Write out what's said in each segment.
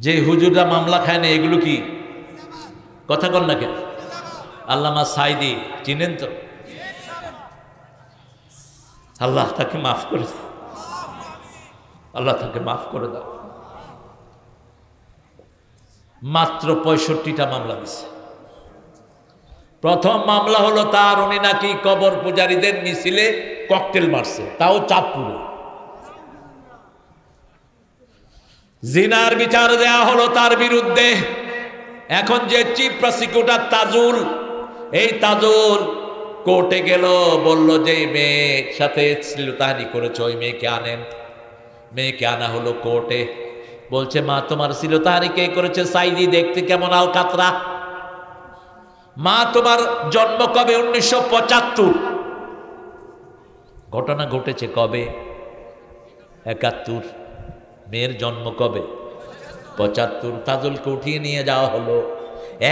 যে হুজুররা মামলা খায় না এগুলো কি কথা কন না কেন? আল্লামা সাইদি চিনেন তো? আল্লাহ তাকে মাফ করে দাও, আল্লাহ তাকে মাফ করে দাও। মাত্র 65টা মামলা দিছে। প্রথম মামলা হলো তার, উনি নাকি কবর পূজারীদের মিছিলে ককটেল মারছে, তাও চাঁদপুরে। জিনার বিচার দেয়া হলো তার বিরুদ্ধে। এখন যে চিফ প্রসিকিউটর তাজুল, এই তাজুল কোর্টে গেল, বলল যে মেয়ের সাথে শ্লীলতাহানি করেছে ওই মেয়েকে আনেন। মেয়েকে আনা হলো কোর্টে, বলছে মা তোমার শ্লীলতাহানি কে করেছে? সাইদি, দেখতে কেমন আলকাতরা। মা তোমার জন্ম কবে? 1975। ঘটনা ঘটেছে কবে? 71। মেয়ের জন্ম কবে? 75। তাজুলকে উঠিয়ে নিয়ে যাওয়া হলো।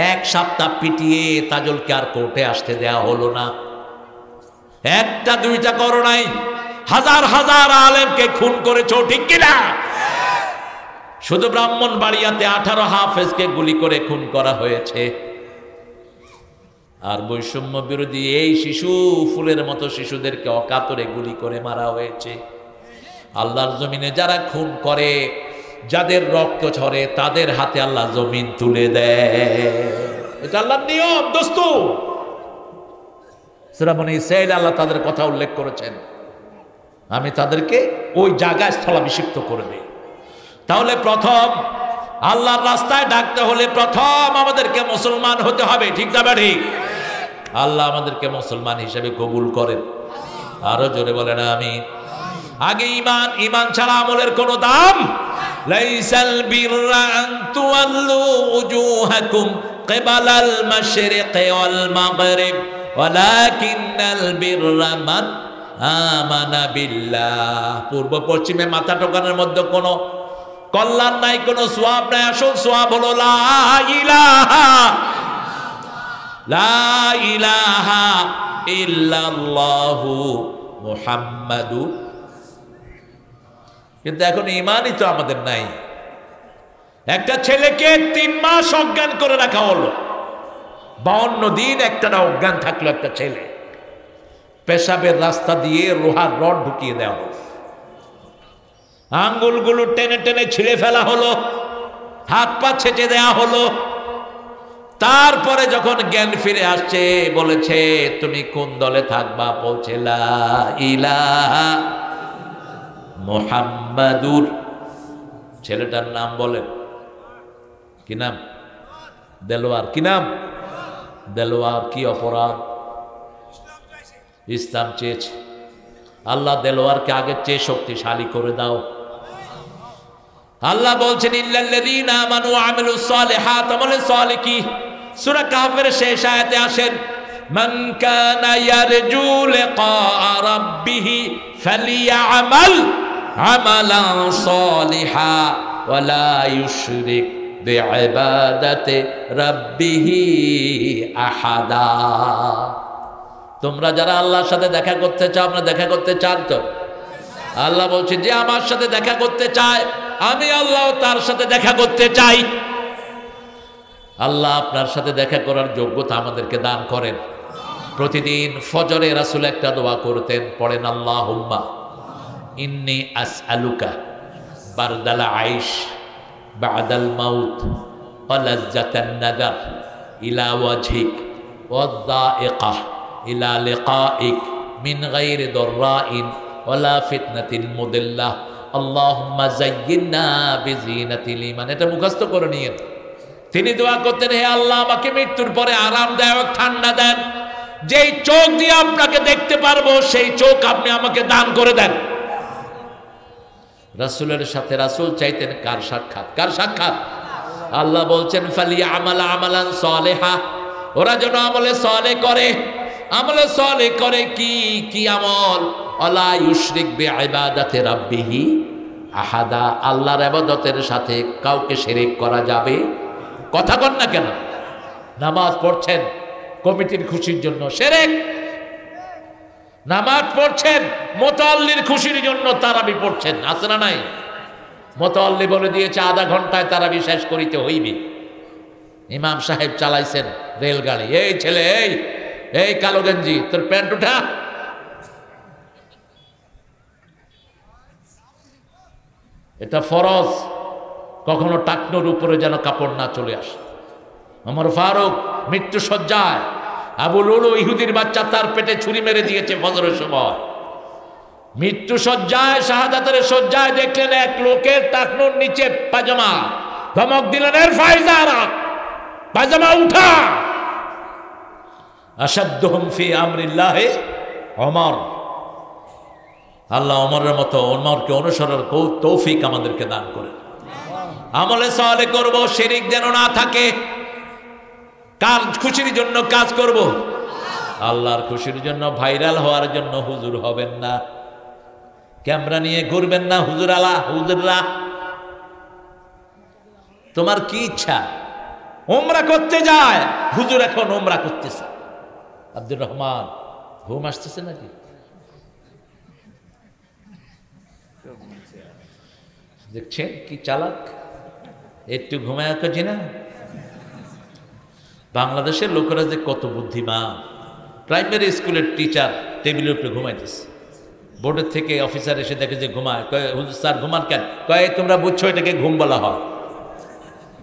1 সপ্তাহ পিটিয়ে তাজুলকে আর কোর্টে আসতে দেয়া হলো না। একটা দুইটা করো নাই, হাজার হাজার আলেমকে খুন করেছো, ঠিক কিনা? শুধু ব্রাহ্মণবাড়িয়াতে 18 হাফেজকে গুলি করে খুন করা হয়েছে। আর বৈষম্য বিরোধী এই শিশু ফুলের মতো শিশুদেরকে অকাতরে গুলি করে মারা হয়েছে। আল্লাহর জমিনে যারা খুন করে, যাদের রক্ত ঝরে, তাদের হাতে আল্লাহ জমিন তুলে দেয়। এটা আল্লাহর নিয়ম দোস্ত। সূরা বনী ইসরাঈল আল্লাহ তাদের কথা উল্লেখ করেছেন, আমি তাদেরকে ওই জায়গায় স্থলাভিষিক্ত করে দেই। তাহলে প্রথম আল্লাহর রাস্তায় ডাকতে হলে প্রথম আমাদেরকে মুসলমান হতে হবে, ঠিক না ঠিক? আল্লাহ আমাদেরকে মুসলমান হিসেবে কবুল করেন। আরো জোরে বলেন আমিন। আগে ঈমান, ঈমান ছাড়া আমলের কোনো দাম। লাইসাল বিররা আন তুওয়াল্লু উজুহাকুম কিবালাল মাশরিকি ওয়াল মাগরিব ওয়ালাকিন্নাল বিররা মান আমানা বিল্লাহ। পূর্ব পশ্চিমে মাথা টোকানোর মধ্যে কোনো কল্যাণ নাই, কোনো সওয়াব নাই। আসল সওয়াব হলো লা ইলাহা ইল্লাল্লাহু মুহাম্মাদুর। কিন্তু এখন ঈমানই তো আমাদের নাই। একটা ছেলেকে 3 মাস অজ্ঞান করে রাখা হলো, 52 দিন একটানা অজ্ঞান থাকলো একটা ছেলে। পেশাবের রাস্তা দিয়ে লোহার রড ঢুকিয়ে দেওয়া হলো, আঙ্গুলগুলো টেনে টেনে ছিঁড়ে ফেলা হলো, হাত পা ছেঁচে দেয়া হলো। তারপরে যখন জ্ঞান ফিরে আসছে, বলেছে তুমি কোন দলে থাকবা? বলছে লা ইলাহা মুহাম্মাদুর। ছেলেটার নাম বলেন কি নাম? দেলোয়ার। কি নাম? দেলোয়ার। কি অপরাধ? ইসলাম চেয়েছে। আল্লাহ দেলোয়ারকে আগের চেয়ে শক্তিশালী করে দাও। আল্লাহ বলছেন ইল্লাল্লাযীনা আমানু ওয়া আমিলুস সালিহাত। আমলে সালেহ কি? সূরা কাহফের শেষ আয়াতে আসেন, মান কানা ইয়ারজু লিকা রাব্বিহি ফালিয়ামাল আমালান সালিহা ওয়া লা ইউশরিক বিইবাদাতি রাব্বিহি আহাদা। তোমরা যারা আল্লাহর সাথে দেখা করতে চাও, আপনারা দেখা করতে চান তো? আল্লাহ বলছেন যে আমার সাথে দেখা করতে চায়, আমি আল্লাহ তার সাথে দেখা করতে চাই। আল্লাহ আপনার সাথে দেখা করার যোগ্যতা আমাদেরকে দান করেন। প্রতিদিন ফজরে রাসূল একটা দোয়া করতেন, পড়েন আল্লাহুম্মা ইন্নী আসআলুকা বারদাল আইশ বাদাল মাউত ওয়া লাজ্জাতান নাদার ইলা ওয়াজহিক ওয়া যায়িকা ইলা লিকাইক মিন গায়রি দাররাইন ওয়ালা ফিতনাতিল মুদিল্লাহ আল্লাহুম্মা যায়্যিননা বিজিনাতিল ঈমান। এটা মুখস্থ করে নিয়েন। তিনি দোয়া করতেন, হে আল্লাহ আমাকে মৃত্যুর পরে আরামদায়ক ঠান্ডা দেন, যেই চোখ দিয়ে আপনাকে দেখতে পারবো সেই চোখ আপনি আমাকে দান করে দেন। রাসূলের সাথে রাসূল চাইতেন কার সাক্ষাৎ? কার সাক্ষাৎ? আল্লাহ বলছেন ফালিয়ামাল আমালান সালিহা, ওরা যেন আমলে সালেহ করে। আমলে সালেহ করে কি? কি আমল? ওয়ালা ইউশরিক বিইবাদাতি রাব্বিহি আহাদা। আল্লাহর ইবাদতের সাথে কাউকে শিরক করা যাবে? কথা বল না কেন? নামাজ পড়ছেন কমিটির খুশির জন্য, শিরক। নামাজ পড়ছেন মুতাল্লির খুশির জন্য, তারাবি পড়ছেন, আছে না নাই? মোতাল্লি বলে দিয়েছে আধা ঘন্টায় তারাবি শেষ করিতে হইবে। ইমাম সাহেব চালাইছেন রেলগাড়ি। এই ছেলে, এই এই কালো গেঞ্জি, তোর প্যান্ট উঠা। এটা ফরজ, কখনো টাকনোর উপরে যেন কাপড় না চলে আসে। ওমর ফারুক মৃত্যু সজ্জায়, আবু লুলু ইহুদির বাচ্চা তার পেটে ছুরি মেরে দিয়েছে ফজরের সময়। মৃত্যু সজ্জায়, শাহাদাতের সজ্জায় দেখলেন এক লোকের টাকনোর নিচে পাজামা। ধমক দিলেন, এর ফায়জারা, পাজামা উঠা। আসাদ্দুহুম ফি আমরিল্লাহি ওমর। আল্লাহ ওমরের মতো ওমরকে অনুসরণ তৌফিক আমাদেরকে দান করেন। আমলে সালেহ করব, শিরিক যেন না থাকে। কার খুশির জন্য কাজ করব? আল্লাহর খুশির জন্য। ভাইরাল হওয়ার জন্য হুজুর হবেন না, ক্যামেরা নিয়ে ঘুরবেন না। হুজুররা তোমার কি ইচ্ছা? ওমরা করতে যায়, হুজুর এখন ওমরা করতেছে। আব্দুর রহমান, ঘুম আসতেছে নাকি? দেখছেন কি চালাক, একটু ঘুমায় কাজে না। বাংলাদেশের লোকেরা যে কত বুদ্ধিমান। প্রাইমারি স্কুলের টিচার টেবিলের উপরে ঘুমাইতেছে, বোর্ডের থেকে অফিসার এসে দেখে যে ঘুমায়। কয় হুজুর স্যার ঘুমান কেন? কয় তোমরা বুঝছো এটাকে ঘুম বলা হয়,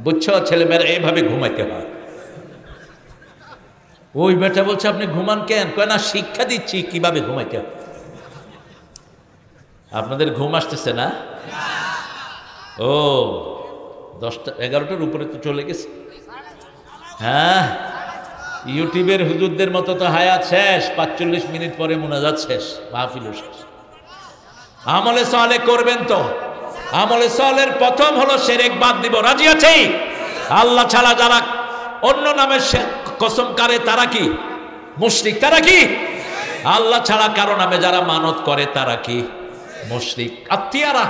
বুঝছো ছেলেমেয়েরা এইভাবে ঘুমাইতে হয়। ওই বেটা বলছে আপনি ঘুমান কেন? কয় না শিক্ষা দিচ্ছি কিভাবে ঘুমাইতে হয়। আপনাদের ঘুম আসতেছে না? ও 10টা 11টার উপরে তো চলে গেছে। হ্যাঁ, ইউটিউবের হুজুরদের মতো তো হায়াত শেষ, 45 মিনিট পরে মুনাজাত শেষ, মাহফিলও শেষ। আমলে সালেহ করবেন তো। আমলে সালেহের প্রথম হলো শিরক বাদ দিব। রাজি আছি? আল্লাহ ছাড়া যারা অন্য নামে কসম করে তারা কি মুশরিক? তারা কি? আল্লাহ ছাড়া কারো নামে যারা মানত করে তারা কি মুশরিক? আত্মীয়ারা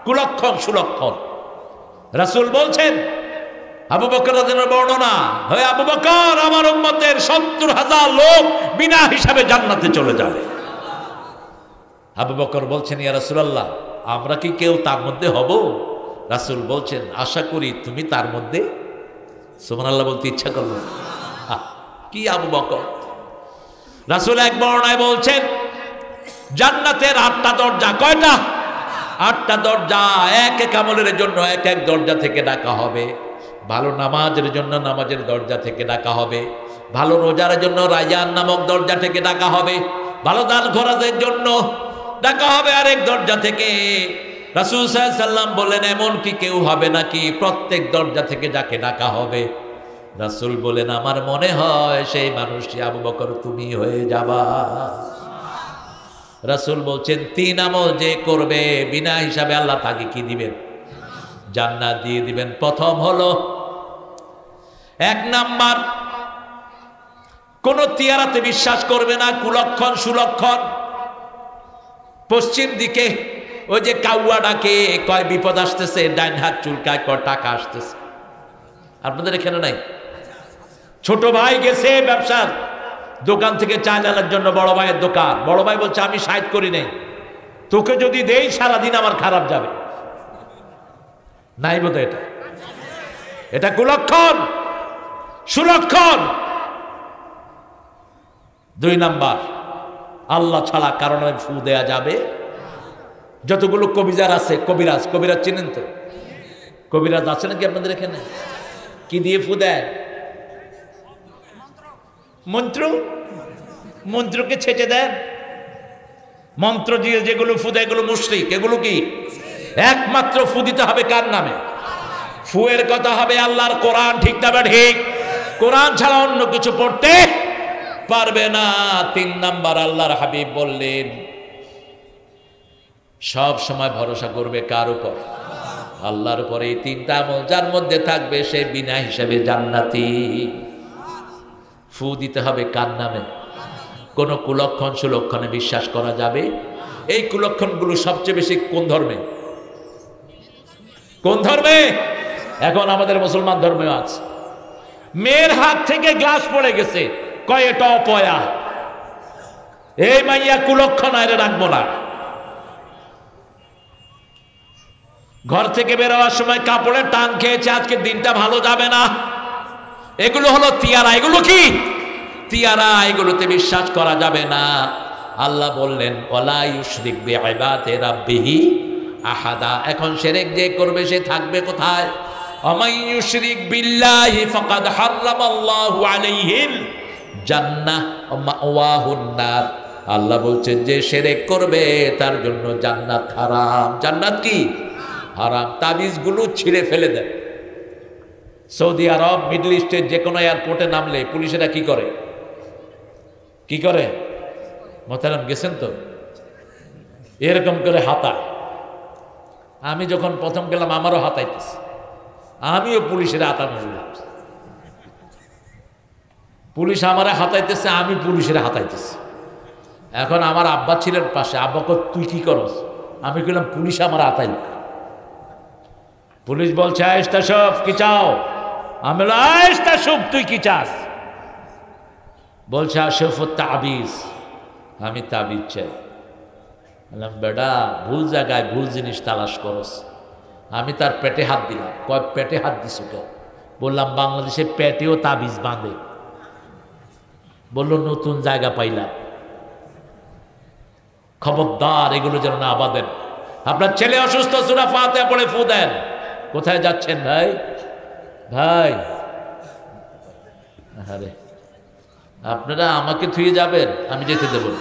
কুলক্ষণ সুলক্ষণ। রাসূল বলছেন, আবু বকর রাদিয়াল্লাহু বর্ণনা হয়, আবু বকর আমার উম্মতের 70,000 লোক বিনা হিসাবে জান্নাতে চলে যাবে। আবু বকর বলছেন, ইয়া রাসূলুল্লাহ আমরা কি কেউ তার মধ্যে হব? রাসূল বলছেন, আশা করি তুমি তার মধ্যে। সুবহানাল্লাহ বলতে ইচ্ছা করল। কি আবু বকর! রাসূল এক বর্ণনায় বলছেন, জান্নাতের 8টা দরজা। কয়টা? 8টা দরজা। এক এক আমলের জন্য এক এক দরজা থেকে ডাকা হবে। ভালো নামাজের জন্য নামাজের দরজা থেকে ডাকা হবে। ভালো রোজার জন্য রায়ান নামক দরজা থেকে ডাকা হবে। ভালো দান খরচের জন্য ডাকা হবে আরেক দরজা থেকে। রাসূল সাল্লাল্লাহু আলাইহি ওয়াসাল্লাম বলেন, এমন কি কেউ হবে নাকি প্রত্যেক দরজা থেকে যাকে ডাকা হবে? রাসূল বলেন, আমার মনে হয় সেই মানুষটি আবু বকর তুমি হয়ে যাবা। রাসূল বলছেন, 3 আমল যে করবে বিনা হিসাবে আল্লাহ তাকে কি দিবেন? জান্নাত দিয়ে দিবেন। প্রথম হলো, 1 নাম্বার, কোন তিয়ারাতে বিশ্বাস করবে না, কুলক্ষণ সুলক্ষণ। পশ্চিম দিকে ওই যে কাউয়া ডাকে, কয় বিপদ আসতেছে, ডাইন হাত চুলকায়, কয় টাকা আসতেছে। আপনাদের এখানে নাই? ছোট ভাই গেছে ব্যবসার দোকান থেকে চাল আনার জন্য বড় ভাইয়ের দোকান। বড় ভাই বলছে, আমি সাইড করি নাই, তোকে যদি দেই সারাদিন আমার খারাপ যাবে। নাই বোধ এটা? এটা কুলক্ষণ সুলক্ষণ। 2 নাম্বার, আল্লাহ ছাড়া কারণে ফু দেয়া যাবে। যতগুলো কবিরাজ আছে, কবিরাজ চিনেন তো? কবিরাজ আছে নাকি আপনাদের এখানে? কি দিয়ে ফু দেয়? মন্ত্র। মন্ত্রকে ছেঁচে দেন। মন্ত্র দিয়ে যেগুলো ফু দেয় এগুলো মুশরিক। এগুলো কি? একমাত্র ফু দিতে হবে কার নামে? ফুয়ের কথা হবে আল্লাহর কোরআন। ঠিক না ঠিক? কোরআন ছাড়া অন্য কিছু পড়তে পারবে না। 3 নাম্বার, আল্লাহর হাবিব বললেন, সব সময় ভরসা করবে কার উপর? আল্লাহর উপরে। এই 3টা আমল যার মধ্যে থাকবে সে বিনা হিসাবে জান্নাতি। ফু দিতে হবে কার নামে? কোন কুলক্ষণ সুলক্ষণে বিশ্বাস করা যাবে? এই কুলক্ষণগুলো সবচেয়ে বেশি কোন ধর্মে? কোন ধর্মে? এখন আমাদের মুসলমান ধর্মেও আছে। মেয়ের হাত থেকে গ্লাস পড়ে গেছে, কয় এটা অপয়া, এই মাইয়া কুলক্ষণ, আরে রাখবো না। ঘর থেকে বেরোবার সময় কাপড়ের টান খেয়েছে, আজকে দিনটা ভালো যাবে না। এগুলো হলো তিয়ারা। এগুলো কি তিয়ারা? এগুলোতে বিশ্বাস করা যাবে না। আল্লাহ বললেন ওয়ালা ইউশরিক বিইবাদাতি রাব্বিহি আহাদা। এখন শিরক যে করবে সে থাকবে কোথায়? ওয়ামান ইউশরিক বিল্লাহি ফাকাদ হারামাল্লাহু আলাইহিল জান্নাহ ওয়া মাওয়াহুন নার। আল্লাহ বলছেন যে শিরক করবে তার জন্য জান্নাত হারাম। জান্নাত কি? হারাম। তাবিজগুলো ছিঁড়ে ফেলে দেন। সৌদি আরব, মিডল ইস্টের যে কোনো এয়ারপোর্টে নামলে পুলিশেরা কি করে? কি করে? মোহতারাম গেছেন তো? এরকম করে হাতায়। আমি যখন প্রথম গেলাম আমারও হাতাইতেছে, আমিও পুলিশের হাতানো শুরু। পুলিশ আমারে হাতাইতেছে, আমি পুলিশের হাতাইতেছি। এখন আমার আব্বা ছিলেন পাশে, আব্বা কই তুই কি করস? আমি বললাম পুলিশ আমার হাতাইল। পুলিশ বলছে আয়েশতা সব কি চাও? আমি বললাম আয়েশতা সব তুই কি চাস? বলছে আশরাফুত তাবিজ। আমি তাবিজ চাই। বললাম বেটা ভুল জায়গায় ভুল জিনিস তালাশ করস। আমি তার পেটে হাত দিলাম। কয় পেটে হাত দিস কেন? বললাম বাংলাদেশে পেটেও তাবিজ বাঁধে। বলল নতুন জায়গা পাইলাম। খবরদার এগুলো যেন না বাঁধেন। আপনার ছেলে অসুস্থ, সূরা ফাতিহা পড়ে ফু দেন। কোথায় যাচ্ছেন ভাই? ভাই আরে আপনারা আমাকে থুয়ে যাবেন, আমি যেতে দেব না।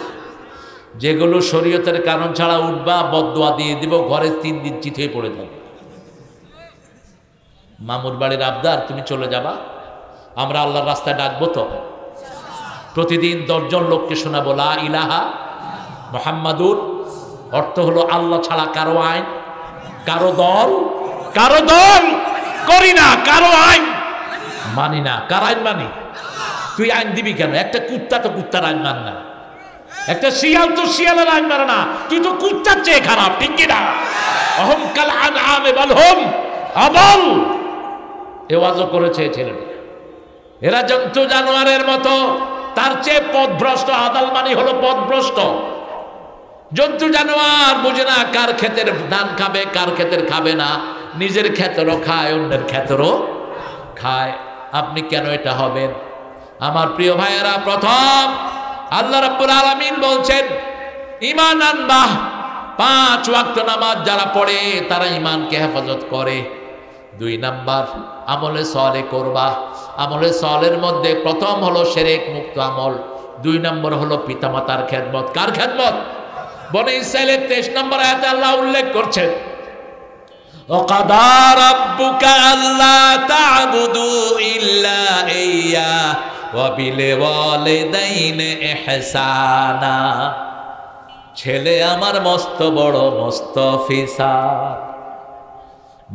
যেগুলো শরীয়তের কারণ ছাড়া উঠবা বদদোয়া দিয়ে দিব, ঘরে 3 দিন চিত হয়ে পড়ে থাকবে। মামুর বাড়ির আবদার তুমি চলে যাবা, আমরা আল্লাহর রাস্তায় ডাকবো তো। প্রতিদিন 10 জন লোককে শোনাবো লা ইলাহা মুহাম্মাদুর। অর্থ হলো আল্লাহ ছাড়া কারো আইন, কারো দল করি না, কারো আইন মানি না। কার আইন মানি? তুই আইন দিবি কেন? একটা কুত্তা তো কুত্তার আইন মান না, একটা শিয়াল তো শিয়ালের আইন মানে না। তুই তো কুত্তার চেয়ে খারাপ, ঠিক কিনা? অহম কাল আনআমে বাল হুম আদাল। এ ওয়াজও করেছে ছেলেটা। এরা জন্তু জানোয়ারের মতো, তার চেয়ে পথভ্রষ্ট। আদাল মানে হলো পথভ্রষ্ট। জন্তু জানোয়ার বুঝে না কার ক্ষেতের ধান খাবে, কার ক্ষেতের খাবে না। নিজের ক্ষেতেরও খায়, অন্যের ক্ষেতেরও খায়। আপনি কেন এটা হবেন? আমার প্রিয় ভাইয়েরা, প্রথম আল্লাহ রাব্বুল আলামিন বলছেন ঈমান আনবা। 5 ওয়াক্ত নামাজ যারা পড়ে তারা ঈমানকে হেফাজত করে। 2 নাম্বার আমলে সালেহ করবা। আমলে সালের মধ্যে প্রথম হলো শিরক মুক্ত আমল। 2 নম্বর হলো পিতামাতার খেদমত। কার খেদমত? বনি ইসরাঈলের 23 নম্বর আয়াতে আল্লাহ উল্লেখ করছেন ওয়াকাদা রাব্বুকা আল্লা তা'বুদু ইল্লা ইয়্যাহ ওয়া বিল ওয়ালিদাইনি ইহসানা। ছেলে আমার মস্ত বড় মস্ত অফিসার,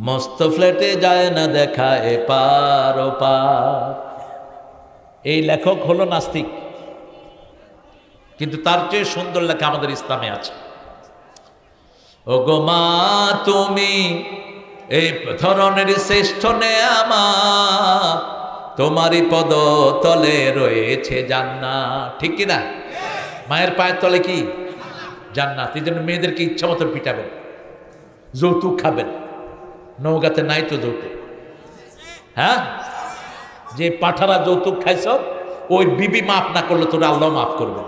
মস্ত ফ্ল্যাটে যায় না দেখা এপার ওপার। এই লেখক হলো নাস্তিক, কিন্তু তার চেয়ে সুন্দর লেখা আমাদের ইসলামে আছে। ও গো মা তুমি এই ধরনের শ্রেষ্ঠ নেয়ামত, তোমারই পদ তলে রয়েছে জান্নাত। ঠিক কিনা? মায়ের পায়ের তলে কি? জান্নাত। এই জন্য মেয়েদেরকে ইচ্ছা মতো পিটাবেন, যৌতুক খাবেন। নৌগাতে নাই তো যৌতুক। হ্যাঁ, যে পাঠারা যৌতুক খাইছ ওই বিবি মাফ না করলে তোরা আল্লাহ মাফ করবে।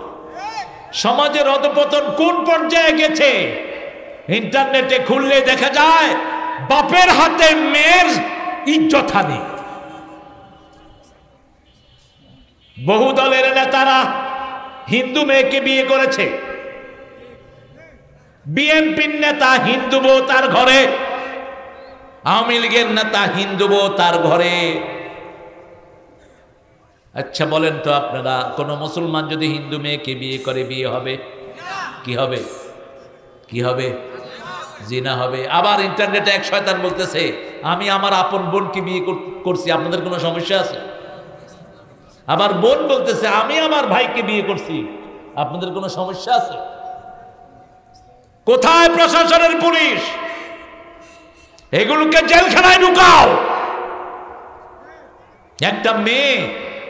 সমাজের অধপতন কোন পর্যায়ে গেছে? ইন্টারনেটে খুললে দেখা যায় বাপের হাতে মেয়ের ইজ্জত হানি। বহু দলের নেতারা হিন্দু মেয়েকে বিয়ে করেছে। বিএনপির নেতা হিন্দু বউ তার ঘরে, আওয়ামী লীগের নেতা হিন্দু বউ তার ঘরে। আচ্ছা বলেন তো আপনারা, কোন মুসলমান যদি হিন্দু মেয়েকে বিয়ে করে বিয়ে হবে? কি হবে? কি হবে? জিনা হবে। আবার ইন্টারনেটে এক শয়তান বলতেছে আমি আমার আপন বোনকে বিয়ে করছি, আপনাদের কোনো সমস্যা আছে? আবার বোন বলতেছে আমি আমার ভাইকে বিয়ে করছি, আপনাদের কোনো সমস্যা আছে? কোথায় প্রশাসনের পুলিশ? এগুলোকে জেলখানায় ঢুকাও। একটা মেয়ে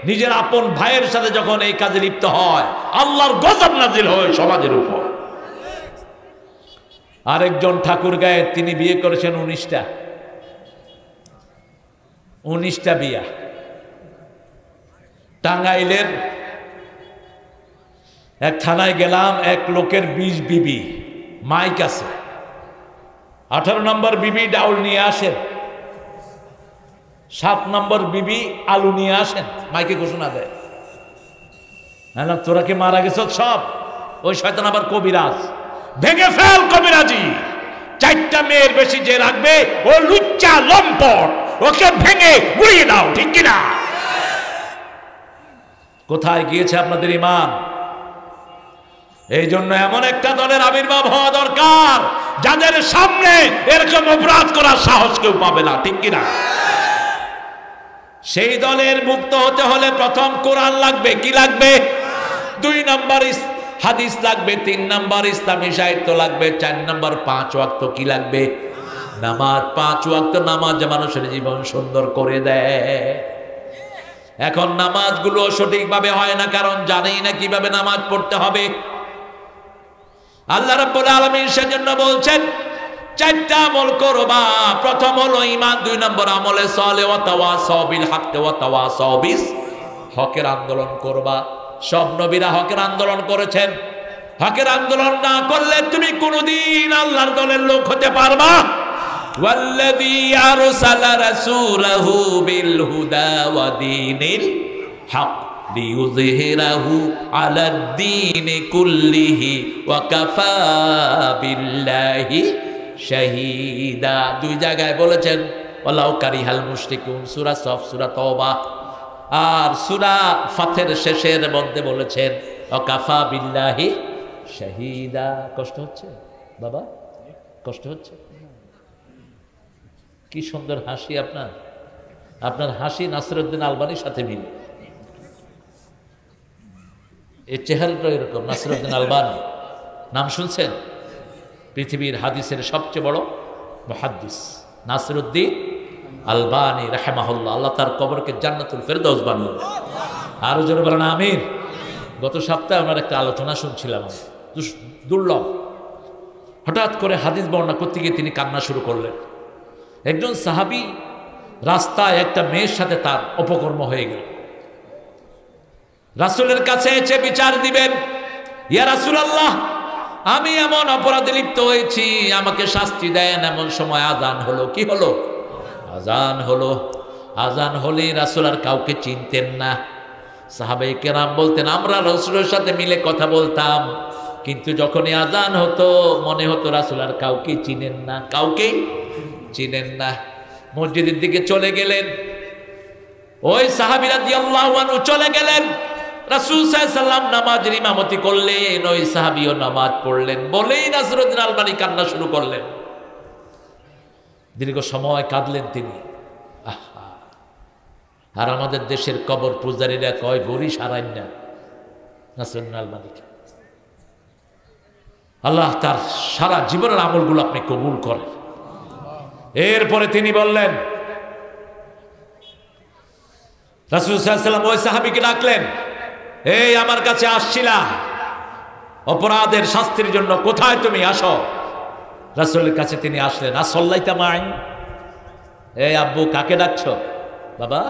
নিজের আপন ভাইয়ের সাথে যখন এই কাজে লিপ্ত হয়, আল্লাহর গজব নাজিল হয় সমাজের উপর। আরেকজন ঠাকুর গায়ে তিনি বিয়ে করেছেন 19টা বিয়া। টাঙ্গাইলের এক থানায় গেলাম, এক লোকের 20 বিবি, মাইক আছে, 18 নম্বর বিবি ডাউল নিয়ে আসেন, 7 নম্বর বিবি আলু নিয়ে আসেন, মাইকে ঘোষণা দেয়। তোরা কি মারা গেছ সব? ওই শয়তান আবার কবিরাজ, ভেঙে ফেল কবিরাজি, 4টা মেয়ের বেশি যে রাখবে ও লুচ্চা লম্পট, ওকে ভেঙে গুড়িয়ে দাও, ঠিক কিনা? কোথায় গিয়েছে আপনাদের ঈমান? এই জন্য এমন একটা দলের আবির্ভাব হওয়া দরকার যাদের সামনে এরকম অপরাধ করার সাহস কেউ পাবে না, ঠিক কিনা? সেই দলের মুক্ত হতে হলে প্রথম কোরআন লাগবে, কি লাগবে? 2 নম্বর হাদিস লাগবে, 3 নম্বর ইসলামী সাহিত্য লাগবে, 4 নম্বর 5 ওয়াক্ত কি লাগবে? নামাজ। 5 ওয়াক্ত নামাজ মানুষের জীবন সুন্দর করে দেয়। এখন নামাজগুলো সঠিকভাবে হয় না, কারণ জানেই না কিভাবে নামাজ পড়তে হবে। আল্লাহ রাব্বুল আলামিন সেজন্য বলছেন 4টা আমল করবা। প্রথম হলো ঈমান, 2 নম্বর আমলে সালেহ, ওয়া তাওয়াসাউ বিল হক ওয়া তাওয়াসাউ বিস, হকের আন্দোলন করবা। সব নবীরা হকের আন্দোলন করেছেন। হকের আন্দোলন না করলে তুমি কোনোদিন আল্লাহর দলের লোক হতে পারবা। ওয়াল্লাযী আরসালা রাসূলাহু বিল হুদা ওয়া দীনিল হক লিইয়ুযহিরাহু আলাদ-দীনি কুল্লিহি ওয়া কাফা বিল্লাহি শাহীদা। 2 জায়গায় বলেছেন ওয়ালাউ কারিহাল মুশরিকুন, সূরা সফ, সূরা তওবা। আর সূরা ফাতের শেষের মধ্যে বলেছেন ওয়া কাফা বিল্লাহি শাহীদা। কষ্ট হচ্ছে বাবা? কষ্ট হচ্ছে? কি সুন্দর হাসি আপনার! আপনার হাসি নাসিরউদ্দিন আলবানীর সাথে মিলে। এই চেহারাটা এরকম। নাসিরউদ্দিন আলবানী নাম শুনছেন? পৃথিবীর হাদিসের সবচেয়ে বড় মুহাদ্দিস নাসিরউদ্দিন আলবানী রাহিমাহুল্লাহ। আল্লাহ তার কবরকে জান্নাতুল ফেরদাউস বানিয়ে দেন। আরো জোরে বলেন আমিন। গত সপ্তাহে আমার একটা আলোচনা শুনছিলাম, দুর্লভ। হঠাৎ করে হাদিস বর্ণনা করতে গিয়ে তিনি কান্না শুরু করলেন। একজন সাহাবী রাস্তায় একটা মেয়ের সাথে তার অপকর্ম হয়ে গেল। রাসূলের কাছে এসে বিচার দিবেন, ইয়া রাসূলুল্লাহ, আমি এমন অপরাধে লিপ্ত হয়েছি, আমাকে শাস্তি দেন। এমন সময় আযান হলো। কি হলো? আযান হলো। আযান হলে রাসূল আর কাউকে চিনতেন না। সাহাবায়ে কেরাম বলতেন, আমরা রাসূলের সাথে মিলে কথা বলতাম, কিন্তু যখনই আযান হতো মনে হতো রাসূল আর কাউকে চিনেন না, কাউকে চিনেন না। মসজিদের দিকে চলে গেলেন। ওই সাহাবী রাদিয়াল্লাহু আনহু চলে গেলেন। রাসূল সাল্লাল্লাহু আলাইহি ওয়াসাল্লাম নামাজের ইমামতি করলেন, ওই সাহাবীও নামাজ পড়লেন। বলেই নাসিরউদ্দিন আলবানী কান্না শুরু করলেন। দীর্ঘ সময় কাঁদলেন তিনি। আর আমাদের দেশের কবর পূজারীরা কয় গরি সারাইন না নাসিরউদ্দিন আলবানীকে। আল্লাহ তার সারা জীবনের আমলগুলো আপনি কবুল করেন। এরপরে তিনি বললেন, রাসূল সাল্লাল্লাহু আলাইহি ওয়াসাল্লাম ওই সাহাবীকে ডাকলেন, এই আমার কাছে আসছিলা অপরাধের শাস্তির জন্য, কোথায় তুমি? আসো। রাসূলের কাছে তিনি আসলেন। আসল্লাইতা মাই, এই আব্বু কাকে ডাকছো? বাবা,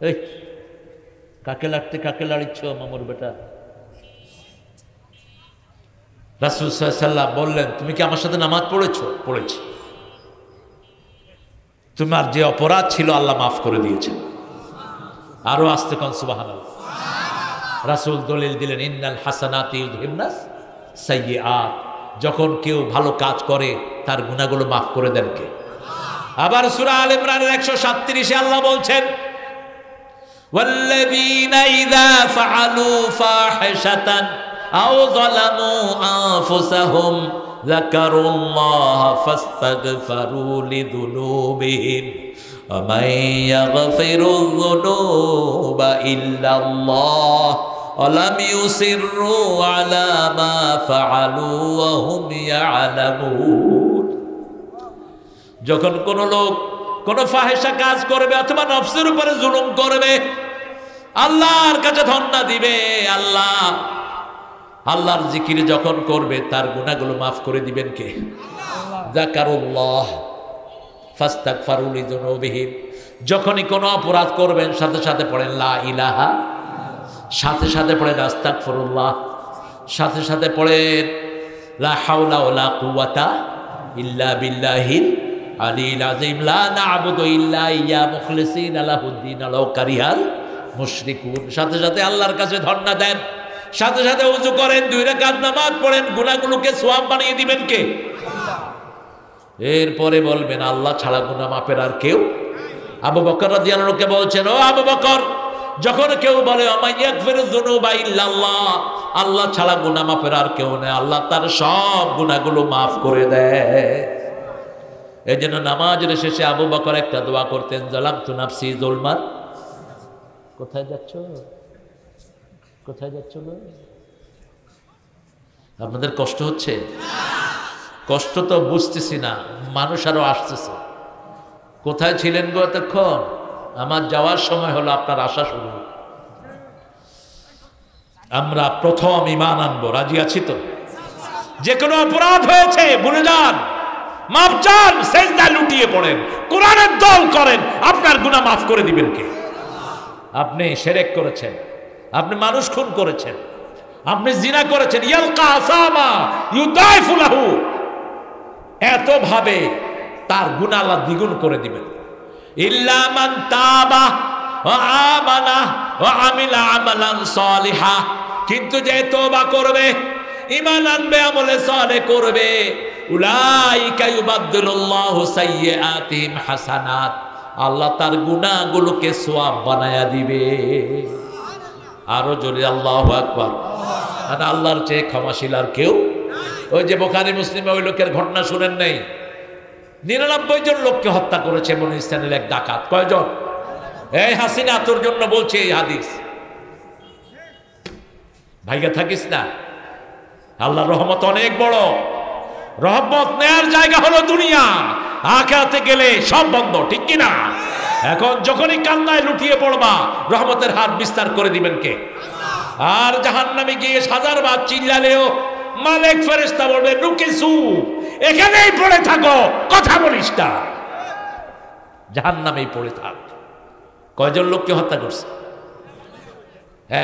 এই কাকে লাড়িচ্ছ মামুর বেটা? রাসূল সাল্লাল্লাহু আলাইহি ওয়াসাল্লাম বললেন, তুমি কি আমার সাথে নামাজ পড়েছো? পড়েছি। তোমার যে অপরাধ ছিল আল্লাহ মাফ করে দিয়েছেন। আরো আস্তে কোন সুবহানাল্লাহ। রাসূল দলিল দিলেন, ইন্নাল হাসানাতি ইউযহিবনাস সাইয়্যাত। যখন কেউ ভালো কাজ করে তার গুনাহগুলো মাফ করে দেন কে? আবার সূরা আলে ইমরানের 137 আল্লাহ বলছেন, ওয়াল্লাযীনা ইযা ফাআলু ফাহিশাতান আও যালামু আনফুসাহুম যাকারুল্লাহ ফাস্তাগফিরু লিযুনুবিহিম ওয়া মান ইয়াগফিরুয যুনুবা ইল্লাল্লাহ ওয়া লাম ইউসিররু আলা মা ফাআলু ওয়া হুম ইয়ালামুন। যখন কোন লোক কোন ফাহিশা কাজ করবে অথবা নফসের উপরে জুলুম করবে, আল্লাহর কাছে ধন্না দিবে, আল্লাহ আল্লাহর জিকির যখন করবে তার গুনাহগুলো মাফ করে দিবেন কে? যাকারুল্লাহ ফাস্তাগফারু লিযুনুবিহিম। যখনই কোনো অপরাধ করবেন সাথে সাথে পড়েন লা ইলাহা, সাথে সাথে পড়েন আস্তাগফিরুল্লাহ, সাথে সাথে পড়েন লা হাওলা ওয়ালা কুওয়াতা ইল্লা বিল্লাহিল আলিয়্যিল আযীম। লা না'বুদু ইল্লা ইয়্যা মুখলিসিনা লাহুদ্দিন ওয়ালাউ কারিহাল মুশরিকুন। সাথে সাথে আল্লাহর কাছে ধর্ণা দেন, সাথে সাথে ওযু করেন, 2 রাকাত নামাজ পড়েন, গুনাহগুলোকে সওয়াব বানিয়ে দিবেন কে? এরপরে বলবেন আল্লাহ ছাড়া গুনাহ মাফের আর কেউ। আবু বকর রাদিয়াল্লাহু আনহুকে বলছেন, ও আবু বকর, যখন কেউ বলে আমাইয়াগফিরুয যুনুবা ইল্লাল্লাহ, আল্লাহ ছাড়া গুনাহ মাফের আর কেউ নেই, আল্লাহ তার সব গুনাহগুলো মাফ করে দেয়। এজন্য নামাজের শেষে আবু বকর একটা দোয়া করতেন, যালামতু নাফসি যুলমান। কোথায় যাচ্ছ? কোথায় যাচ্ছ? আপনাদের কষ্ট হচ্ছে? কষ্ট তো বুঝতেছি না, মানুষ আরো আসতেছে। কোথায় ছিলেন গো এতক্ষণ? আমার যাওয়ার সময় হলো, আপনার আসা শুরু। আমরা প্রথম ঈমান আনবো, রাজি আছি তো? যে কোনো অপরাধ হয়েছে ভুলে যান, মাফ চান, সেজদায় লুটিয়ে পড়েন, কোরআনের দল করেন, আপনার গুনাহ মাফ করে দিবেন কে? আপনি শিরক করেছেন, আপনি মানুষ খুন করেছেন, আপনি জিনা করেছেন, ইয়ালকা আসামা ইউদাইফু লাহু, এত ভাবে তার গুনাহ আল্লাহ দ্বিগুণ করে দিবেন। ইল্লা মান তাবা ওয়া আমানা ওয়া আমিলা আমালান সালিহা, কিন্তু যে তওবা করবে, ঈমান আনবে, আমলে সালেহ করবে, উলাইকা ইউবাদদিলুল্লাহু সাইয়্যাতিহিম হাসানাত, আল্লাহ তার গুনাহগুলোকে সওয়াব বানায়া দিবে। আরো জোরে আল্লাহু আকবার। আর আল্লাহর চেয়ে ক্ষমাশীল আর কেউ? ওই যে বুখারী মুসলিমে ওই লোকের ঘটনা শুনেন নাই? 99 জন লোককে হত্যা করেছে বনি ইসরাইলের এক ডাকাত। কয়জন? এই হাসিনা, তোর জন্য বলছে এই হাদিস, ভাইগা থাকিস না। আল্লাহর রহমত অনেক বড়, রহমত নেয়ার জায়গা হলো দুনিয়া, আখিরাতে গেলে সব বন্ধ, ঠিক কি না? এখন যখনই কান্নায় লুটিয়ে পড়বা, রহমতের হাত বিস্তার করে দিবেন কে? আর জাহান্নামে গিয়ে 1000 বার চিল্লালেও মালিক ফেরেশতা বলবে নুকিসু, এখানেই পড়ে থাকো, কথা বলিস না, জাহান্নামেই পড়ে থাক। কয়জন লোককে হত্যা করছে?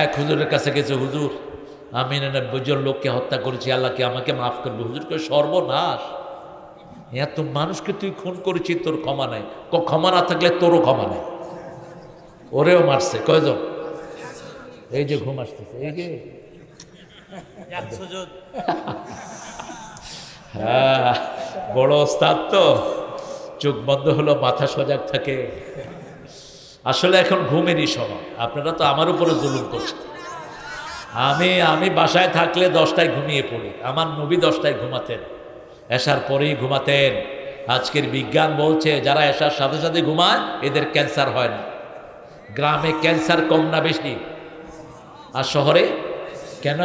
এক হুজুরের কাছে গেছে, হুজুর আমি 99 জন লোককে হত্যা করেছি, আল্লাহকে আমাকে মাফ করবে। হুজুরকে সর্বনাশ, এত মানুষকে তুই খুন করেছিস, তোর ক্ষমা নাই। ক্ষমা না থাকলে তোরও ক্ষমা নেই। ওরেও মারছে। কয়জন? এই যে ঘুম আসতেছে, এই যে হ্যাঁ, বড় ওস্তাদ তো, চোখ বন্ধ হলো, মাথা সজাগ থাকে। আসলে এখন ঘুমেরই সময়। আপনারা তো আমার উপরে জুলুম করছেন। আমি বাসায় থাকলে 10টায় ঘুমিয়ে পড়ি। আমার নবী 10টায় ঘুমাতেন, এশার পরেই ঘুমাতেন। আজকের বিজ্ঞান বলছে যারা এশার সাথে সাথে ঘুমায় এদের ক্যান্সার হয় না। গ্রামে ক্যান্সার কম না বেশি? আর শহরে কেন?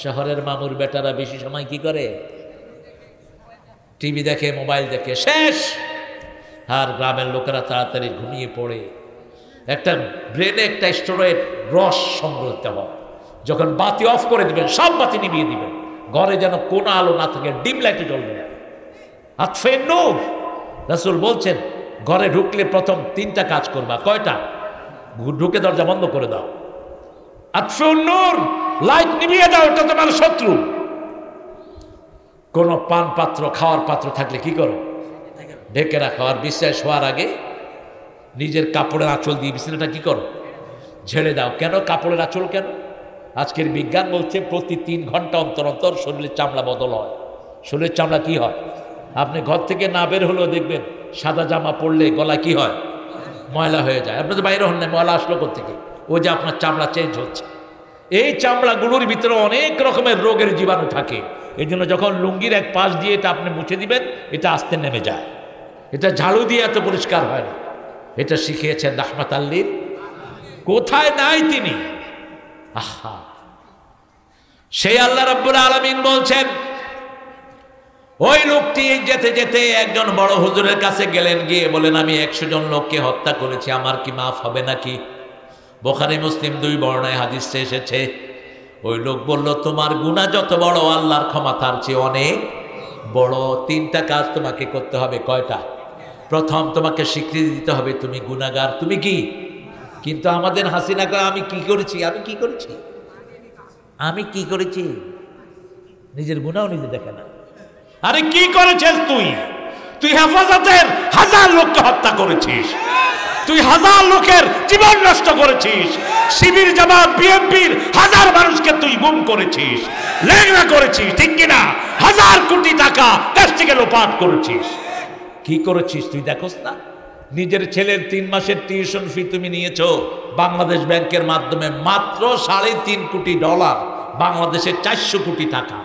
শহরের মামুর বেটারা বেশি সময় কি করে? টিভি দেখে, মোবাইল দেখে, শেষ। আর গ্রামের লোকেরা তাড়াতাড়ি ঘুমিয়ে পড়ে। একটা ব্রেনে একটা স্টেরয়েড রস সংগ্রহ হয়। যখন বাতি অফ করে দিবেন, সব বাতি নিভিয়ে দিবেন, ঘরে যেন কোনো আলো না থাকে, ডিম লাইটে জ্বলবে না। আতফে নূর, রাসূল বলছেন ঘরে ঢুকলে প্রথম 3টা কাজ করবা। কয়টা? ঢুকে দরজা বন্ধ করে দাও। আতফে নূর, লাইট নিভিয়ে দাও, এটা তোমার শত্রু। কোন পান পাত্র, খাওয়ার পাত্র থাকলে কি করো? ঢেকে রাখো। আর বিছানায় শোয়ার আগে নিজের কাপড়ের আঁচল দিয়ে বিছানাটা কি করো? ঝেড়ে দাও। কেন কাপড়ের আঁচল কেন? আজকের বিজ্ঞান বলছে প্রতি 3 ঘন্টা অন্তর অন্তর শরীরের চামড়া বদল হয়। শরীরের চামড়া কি হয়? আপনি ঘর থেকে না বের হলেও দেখবেন সাদা জামা পরলে গলা কি হয়? ময়লা হয়ে যায়। আপনি তো বাইরে হন না, ময়লা আসলো কোত্থেকে? ওই যে আপনার চামড়া চেঞ্জ হচ্ছে। এই চামড়াগুলোর ভিতরে অনেক রকমের রোগের জীবাণু থাকে। এই জন্য যখন লুঙ্গির এক পাশ দিয়ে এটা আপনি মুছে দিবেন, এটা আস্তে নেমে যায়। এটা ঝাড়ু দিয়ে এত পরিষ্কার হয় না। এটা শিখিয়েছেন রাহমাত আল্লিল। কোথায় নাই তিনি? আহা, সেই আল্লাহ রাব্বুল আলামিন বলছেন, ওই লোকটি যেতে যেতে একজন বড় হুজুরের কাছে গেলেন, গিয়ে বলেন আমি 100 জন লোককে হত্যা করেছি, আমার কি মাফ হবে নাকি? বুখারী মুসলিম 2 বর্ণায় হাদিসে এসেছে। ওই লোক বলল, তোমার গুনাহ যত বড় আল্লাহর ক্ষমা তার চেয়ে অনেক বড়। তিনটা কাজ তোমাকে করতে হবে। কয়টা? প্রথম, তোমাকে স্বীকৃতি দিতে হবে তুমি গুনাহগার। তুমি কি? কিন্তু আমাদের হাসিনা কয়, আমি কি করেছি? আমি কি করেছি? আমি কি করেছি? নিজের গুনাহও নিজে দেখে না। আরে কি করেছিস তুই? তুই হেফাজতের 1000 লোককে হত্যা করেছিস, তুই 1000 লোকের জীবন নষ্ট করেছিস, শিবির জামাত বিএনপির 1000 মানুষকে তুই গুম করেছিস, লেংড়া করেছিস, ঠিক কিনা? 1000 কোটি টাকা দেশ থেকে লোপাট করেছিস। কি করেছিস তুই দেখোস না? নিজের ছেলের 3 মাসের টিউশন ফি তুমি নিয়েছো বাংলাদেশ ব্যাংকের মাধ্যমে, মাত্র $3.5 কোটি, বাংলাদেশের 400 কোটি টাকা।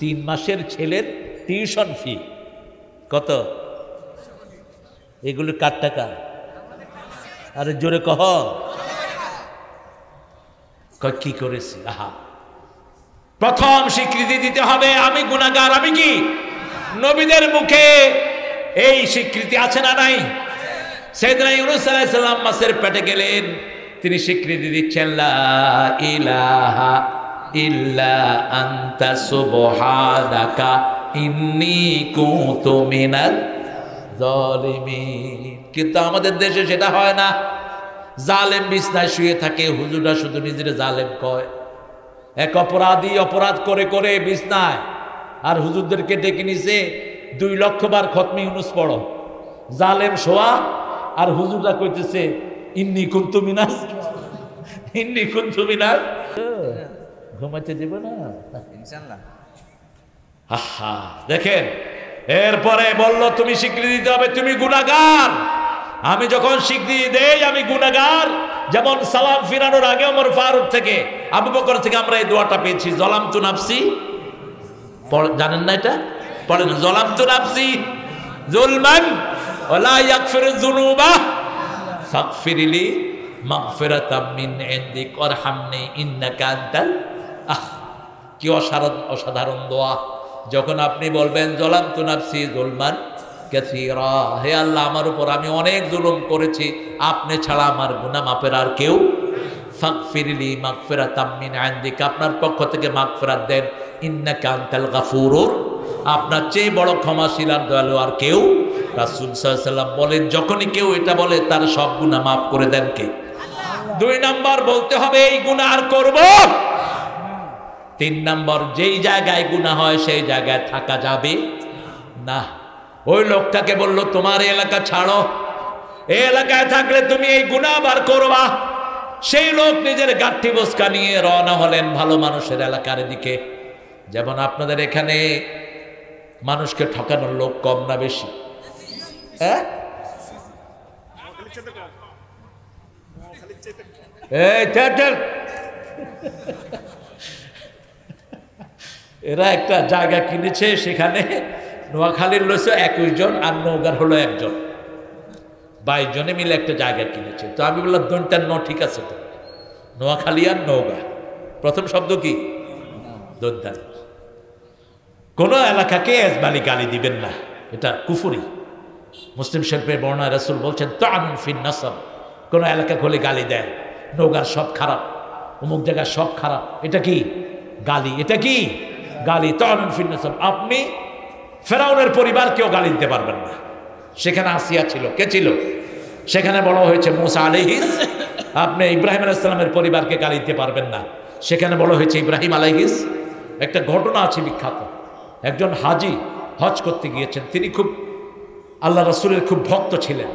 3 মাসের ছেলের টিউশন ফি কত? এগুলো কার টাকা? আরে জোরে কহ। কি করেছি? আহা, প্রথম স্বীকৃতি দিতে হবে আমি গুনাহগার। আমি কি? নবীদের মুখে এই স্বীকৃতি আছে না নাই? সাইয়েদনা ইউনূস আলাইহিস সালাম মাছের পেটে গেলেন, তিনি স্বীকৃতি দিচ্ছেন, লা ইলাহা ইল্লা আনতা সুবহানাকা ইন্নী কুনতু মিনাজ জালিমিন। কিন্তু আমাদের দেশে সেটা হয় না। জালেম বিছনায় শুয়ে থাকে, হুজুররা শুধু নিজের জালেম কয়। এক অপরাধী অপরাধ করে করে বিছনায়, আর হুজুরদেরকে ডেকে নিছে 2 লক্ষ বার খতমে ইউনূস পড়ো। জালেম শোয়া, আর হুজুররা কইতেছে ইন্নী কুনতু মিনাজ, ইন্নী কুনতু মিনাজ। ঘুমাইতে দেব না ইনশাআল্লাহ। আহা, দেখেন, এরপরে বলল তুমি স্বীকৃতি দিতে হবে তুমি গুনাহগার। আমি যখন স্বীকৃতি দেই আমি গুনাহগার, যেমন সালাম ফিরানোর আগে ওমর ফারুক থেকে, আবু বকর থেকে আমরা এই দোয়াটা পেয়েছি, যালামতু নাফসি। জানেন না এটা? পড়েন, যালামতু নাফসি যুলমান ওয়ালা ইয়াগফিরুয যুনুবা ফাগফিরলি মাগফিরাতাম মিন ইনদিক ওয়ারহামনি ইন্নাকা আনতাল। কি অসাধারণ দোয়া! যখন আপনি বলবেন যালামতু নাফসি যুলমান কাসীরা, হে আল্লাহ আমার উপর আমি অনেক জুলুম করেছি, আপনি ছাড়া আমার গুনাহ মাফের আর কেউ। ফাগফিরলি মাগফিরাতাম মিন ইনদিক, আপনার পক্ষ থেকে মাগফিরাত দেন। ইন্নাকা আনতাল গাফুরুর, আপনার চেয়ে বড় ক্ষমাশীল আর দয়ালু আর কেউ। রাসূল সাল্লাল্লাহু আলাইহি ওয়াসাল্লাম বলেন, যখনই কেউ এটা বলে তার সব গুনাহ মাফ করে দেন কে? 2 নাম্বার বলতে হবে এই গুনাহ আর করব। 3 নাম্বার, যেই জায়গায় গুনাহ হয় সেই জায়গায় থাকা যাবে না। ওই লোকটাকে বলল, তোমার এলাকা ছাড়ো, এই এলাকায় থাকলে তুমি এই গুনাহ আবার করবা। সেই লোক নিজের গাঠি বস্কা নিয়ে রওনা হলেন ভালো মানুষের এলাকার দিকে। যেমন আপনাদের এখানে মানুষকে ঠকানোর লোক কম না বেশি? হ্যাঁ, এরা একটা জায়গা কিনেছে, সেখানে নোয়াখালীর লইছে 21 জন আর নওগাঁর হলো 1 জন, 22 জনে মিলে একটা জায়গা কিনেছে। তো আমি বললাম দন্তার ন ঠিক আছে তো, নোয়াখালী আর নওগাঁ প্রথম শব্দ কি? দন্তার। কোন এলাকাকে এজমালি গালি দিবেন না, এটা কুফরি। মুসলিম শরীফের বর্ণনা রাসূল বলছেন তাআনুন ফিন নাসাব, কোন এলাকা খোলে গালি দেয়, নওগাঁর সব খারাপ, অমুক জায়গার সব খারাপ, এটা কি গালি? এটা কি গালি? তাআনুন ফিন নাসাব। আপনি ফেরাউনের পরিবারকেও গালি দিতে পারবেন না। সেখানে আসিয়া ছিল, কে ছিল? সেখানে বলা হয়েছে মুসা আলাইহিস। আপনি ইব্রাহিম আলাইহিস সালামের পরিবারকে গালি দিতে পারবেন না। সেখানে বলা হয়েছে ইব্রাহিম আলাইহিস। একটা ঘটনা আছে বিখ্যাত, একজন হাজি হজ করতে গিয়েছেন, তিনি খুব আল্লাহ রাসূলের খুব ভক্ত ছিলেন।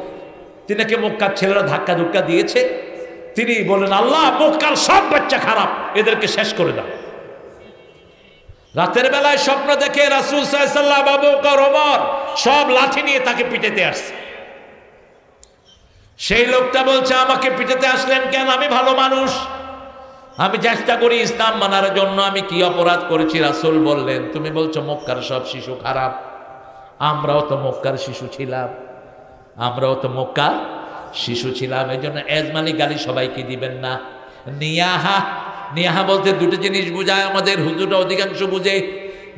তিনাকে মক্কার ছেলেরা ধাক্কা ধুক্কা দিয়েছে, তিনি বলেন, আল্লাহ মক্কার সব বাচ্চা খারাপ, এদেরকে শেষ করে দাও। রাতের বেলায় স্বপ্ন দেখে রাসূল সাল্লাল্লাহু আলাইহি ওয়াসাল্লাম, আবু বকর, ওমর সব লাঠি নিয়ে তাকে পিটাতে আসছে। সেই লোকটা বলছে, আমাকে পিটাতে আসলেন কেন? আমি ভালো মানুষ, আমি চেষ্টা করি ইসলাম মানার জন্য, আমি কি অপরাধ করেছি? রাসূল বললেন, তুমি বলছো মক্কার সব শিশু খারাপ, আমরাও তো মক্কার শিশু ছিলাম, আমরাও তো মক্কার শিশু ছিলাম, এই জন্য এজমালি গালি সবাইকে দিবেন না। নিয়াহা, নিয়াহা বলতে 2টি জিনিস বোঝায়, আমাদের হুজুররা অধিকাংশ বুঝে।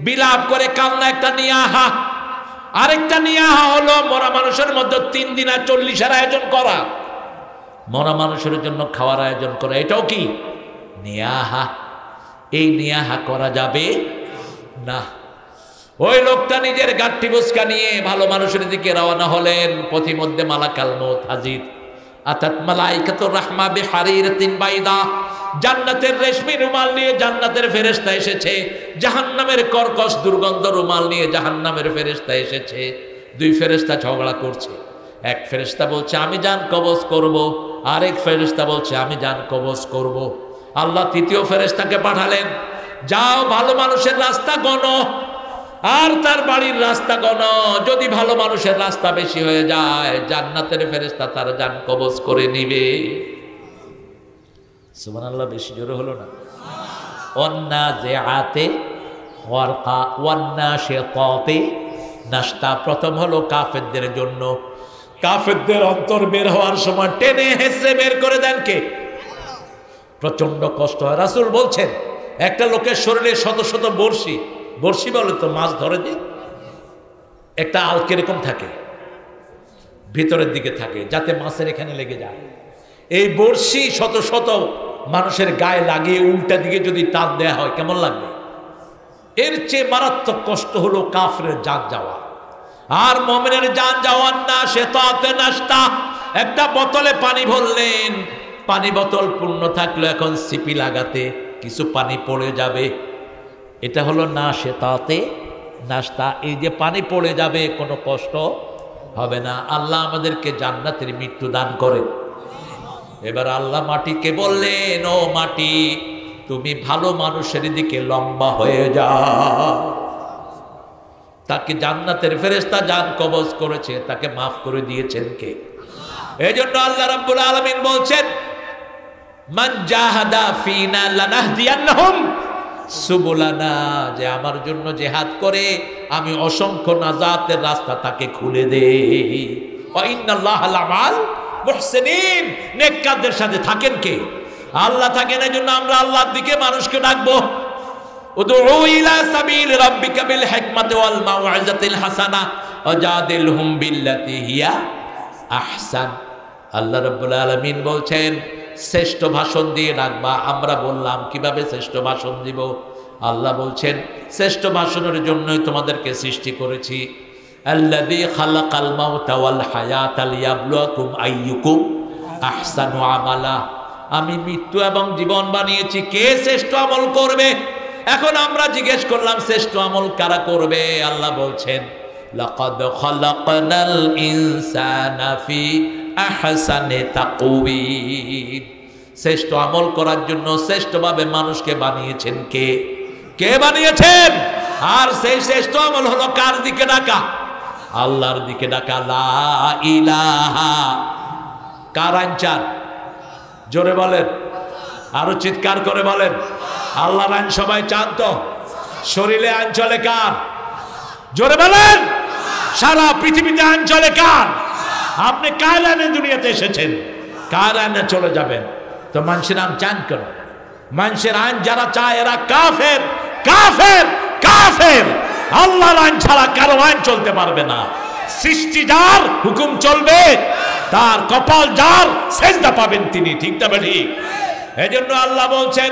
বিলাপ করে কান্না একটা নিয়াহা, আরেকটা নিয়াহা হলো মরা মানুষের মধ্যে 3 দিন আর 40-এর আয়োজন করা, মরা মানুষের জন্য খাওয়ার আয়োজন করা, এটাও কি নিয়াহা। এই নিয়াহা করা যাবে না। ওই লোকটা নিজের গাঠটি বুসকা নিয়ে ভালো মানুষের দিকে রওনা হলেন। পথিমধ্যে মালাকাল মউত হাজির। আতাত মালাইকাতুর রাহমা বিহারিরাতিন বাইদা, জান্নাতের রেশমি রুমাল নিয়ে জান্নাতের ফেরেশতা এসেছে। জাহান্নামের কর্কশ দুর্গন্ধ রুমাল নিয়ে জাহান্নামের ফেরেশতা এসেছে। দুই ফেরেশতা ঝগড়া করছে। এক ফেরেশতা বলছে আমি জান কবজ করব, আরেক ফেরেশতা বলছে আমি জান কবজ করব। আল্লাহ তৃতীয় ফেরেশতাকে পাঠালেন, যাও ভালো মানুষের রাস্তা গণো আর তার বাড়ির রাস্তা গণো। যদি ভালো মানুষের রাস্তা বেশি হয়ে যায়, জান্নাতের ফেরেশতা তার জান কবজ করে নিবে। সুবহানাল্লাহ, বেশি জোরে হলো না? ওয়ান্নাজিআতে গরকা ওয়ান্নাশিতাতে নাশতা। প্রথম হলো কাফেরদের জন্য। কাফেরদের অন্তর বের হওয়ার সময় টেনে হেসে বের করে দেন কে? প্রচন্ড কষ্ট হয়। রাসূল বলছেন একটা লোকের শরীরে শত শত বর্ষি, বর্ষি বলে তো মাছ ধরে যে একটা আলকে এরকম থাকে, ভিতরের দিকে থাকে যাতে মাছের এখানে লেগে যায়। এই বর্ষি শত শত মানুষের গায়ে লাগিয়ে উল্টা দিকে যদি টান দেয়া হয় কেমন লাগবে? এর চেয়ে মারাত্মক কষ্ট হলো কাফেরের জান যাওয়া। আর মুমিনের জান যাওয়ার না সে তাতে নাস্তা। একটা বোতলে পানি ভরলেন, পানি বোতল পূর্ণ থাকলো, এখন সিপি লাগাতে কিছু পানি পড়ে যাবে। এটা হলো না সে তাতে নাস্তা। এই যে পানি পড়ে যাবে কোনো কষ্ট হবে না। আল্লাহ আমাদেরকে জান্নাতের মৃত্যু দান করেন। এবার আল্লাহ মাটিকে বললেন, ও মাটি তুমি ভালো মানুষের দিকে লম্বা হয়ে যাও। তাকে জান্নাতের ফেরেশতা জান কবজ করেছে, তাকে মাফ করে দিয়েছেন কে? এই জন্য আল্লাহ রাব্বুল আলামিন বলছেন, মান জাহাদা ফিনা লানাহদিয়ান্নাহুম সুবুলানা, যে আমার জন্য জিহাদ করে আমি অসংখ্য নাজাতের রাস্তা তাকে খুলে দেই। ওয়া ইন্নাল্লাহা লামাল মুহসিনিন, নেককারদের সাথে থাকেন কে? আল্লাহ থাকেন। এই জন্য আমরা আল্লাহর দিকে মানুষকে ডাকবো। উদউ ইলা সাবিল রাব্বিকা বিল হিকমাতি ওয়াল মাউইজাতিল হাসানা ওয়াজাদিলহুম বিল্লাতি হিয়া আহসান। আল্লাহ রাব্বুল আলামিন বলছেন শ্রেষ্ঠ ভাষণ দিয়ে ডাকবা। আমরা বললাম কিভাবে শ্রেষ্ঠ ভাষণ দিব? আল্লাহ বলছেন শ্রেষ্ঠ ভাষণের জন্যই তোমাদেরকে সৃষ্টি করেছি। আল্লাযী খালাকাল মাউতা ওয়াল হায়াতা লিয়াবলুয়াকুম আইয়ুকুম আহসানু আমালা। আমি মৃত্যু এবং জীবন বানিয়েছি, কে শ্রেষ্ঠ আমল করবে? এখন আমরা জিজ্ঞেস করলাম শ্রেষ্ঠ আমল কারা করবে? আল্লাহ বলছেন লাকাদ খালাকনাল ইনসানা ফি আহসানি তাকওয়িম। শ্রেষ্ঠ আমল করার জন্য শ্রেষ্ঠভাবে মানুষকে বানিয়েছেন কে? কে বানিয়েছেন? আর সেই শ্রেষ্ঠ আমল হলো কার দিকে ডাকা? আল্লাহর দিকে ডাকা। লা ইলাহা, কার আইন? জোরে বলেন, আরো চিৎকার করে বলেন। আল্লাহর আইন সবাই চান তো? শরীরে আইন চলে কার? জোরে বলেন। সারা পৃথিবীতে আইন চলে কার? আপনি কার আইনে দুনিয়াতে এসেছেন? কার আইনে চলে যাবেন? তো মানুষের আইন চান কেন? মানুষের আইন যারা চায় এরা কাফের, কাফের, কাফের। আল্লাহর আইন ছাড়া কারো আইন চলতে পারবে না। সৃষ্টি যার হুকুম চলবে, তার কপাল যার, সেজদা পাবেন তিনি। ঠিক না ঠিক? এজন্য আল্লাহ বলছেন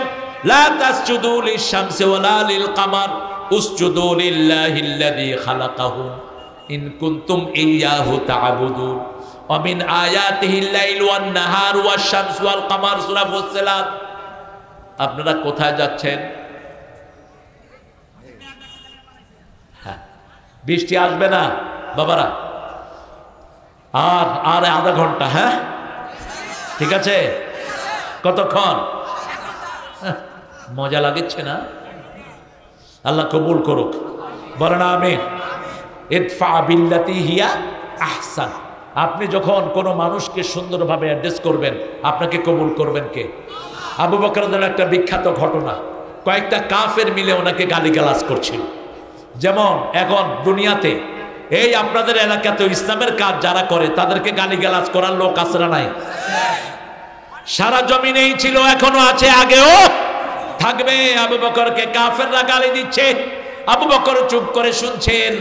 লা তাসজুদু লিশ-শামসি ওয়ালা লিল-কামার উসজুদু লিল্লাহিল্লাযী খালাকাহুম ইন কুনতুম ইয়্যাহু তা'বুদুন ওয়া মিন আয়াতিহিল লাইলু ওয়ান-নাহারু ওয়াশ-শামসু ওয়াল-কামার। সূরা ফুসসিলাত। আপনারা কোথায় যাচ্ছেন? বৃষ্টি আসবে না বাবারা, আর আধা ঘন্টা। হ্যাঁ ঠিক আছে। কতক্ষণ? মজা লাগছে না? আল্লাহ কবুল করুক। বলেন আমিন। ইদফা বিল্লাতি হিয়া আহসান। আপনি যখন কোনো মানুষকে সুন্দরভাবে অ্যাড্রেস করবেন, আপনাকে কবুল করবেন কে? আবু বকরের একটা বিখ্যাত ঘটনা, কয়েকটা কাফের মিলে ওনাকে গালিগালাজ করছিল। যেমন এখন দুনিয়াতে এই আপনাদের এলাকাতে ইসলামের কাজ যারা করে তাদেরকে গালিগালাজ করার লোক আছে না নাই? সারা জমিনেই ছিল, এখনো আছে, আগেও থাকবে। আবু বকরকে কাফেররা গালি দিচ্ছে, আবু বকর চুপ করে শুনছেন,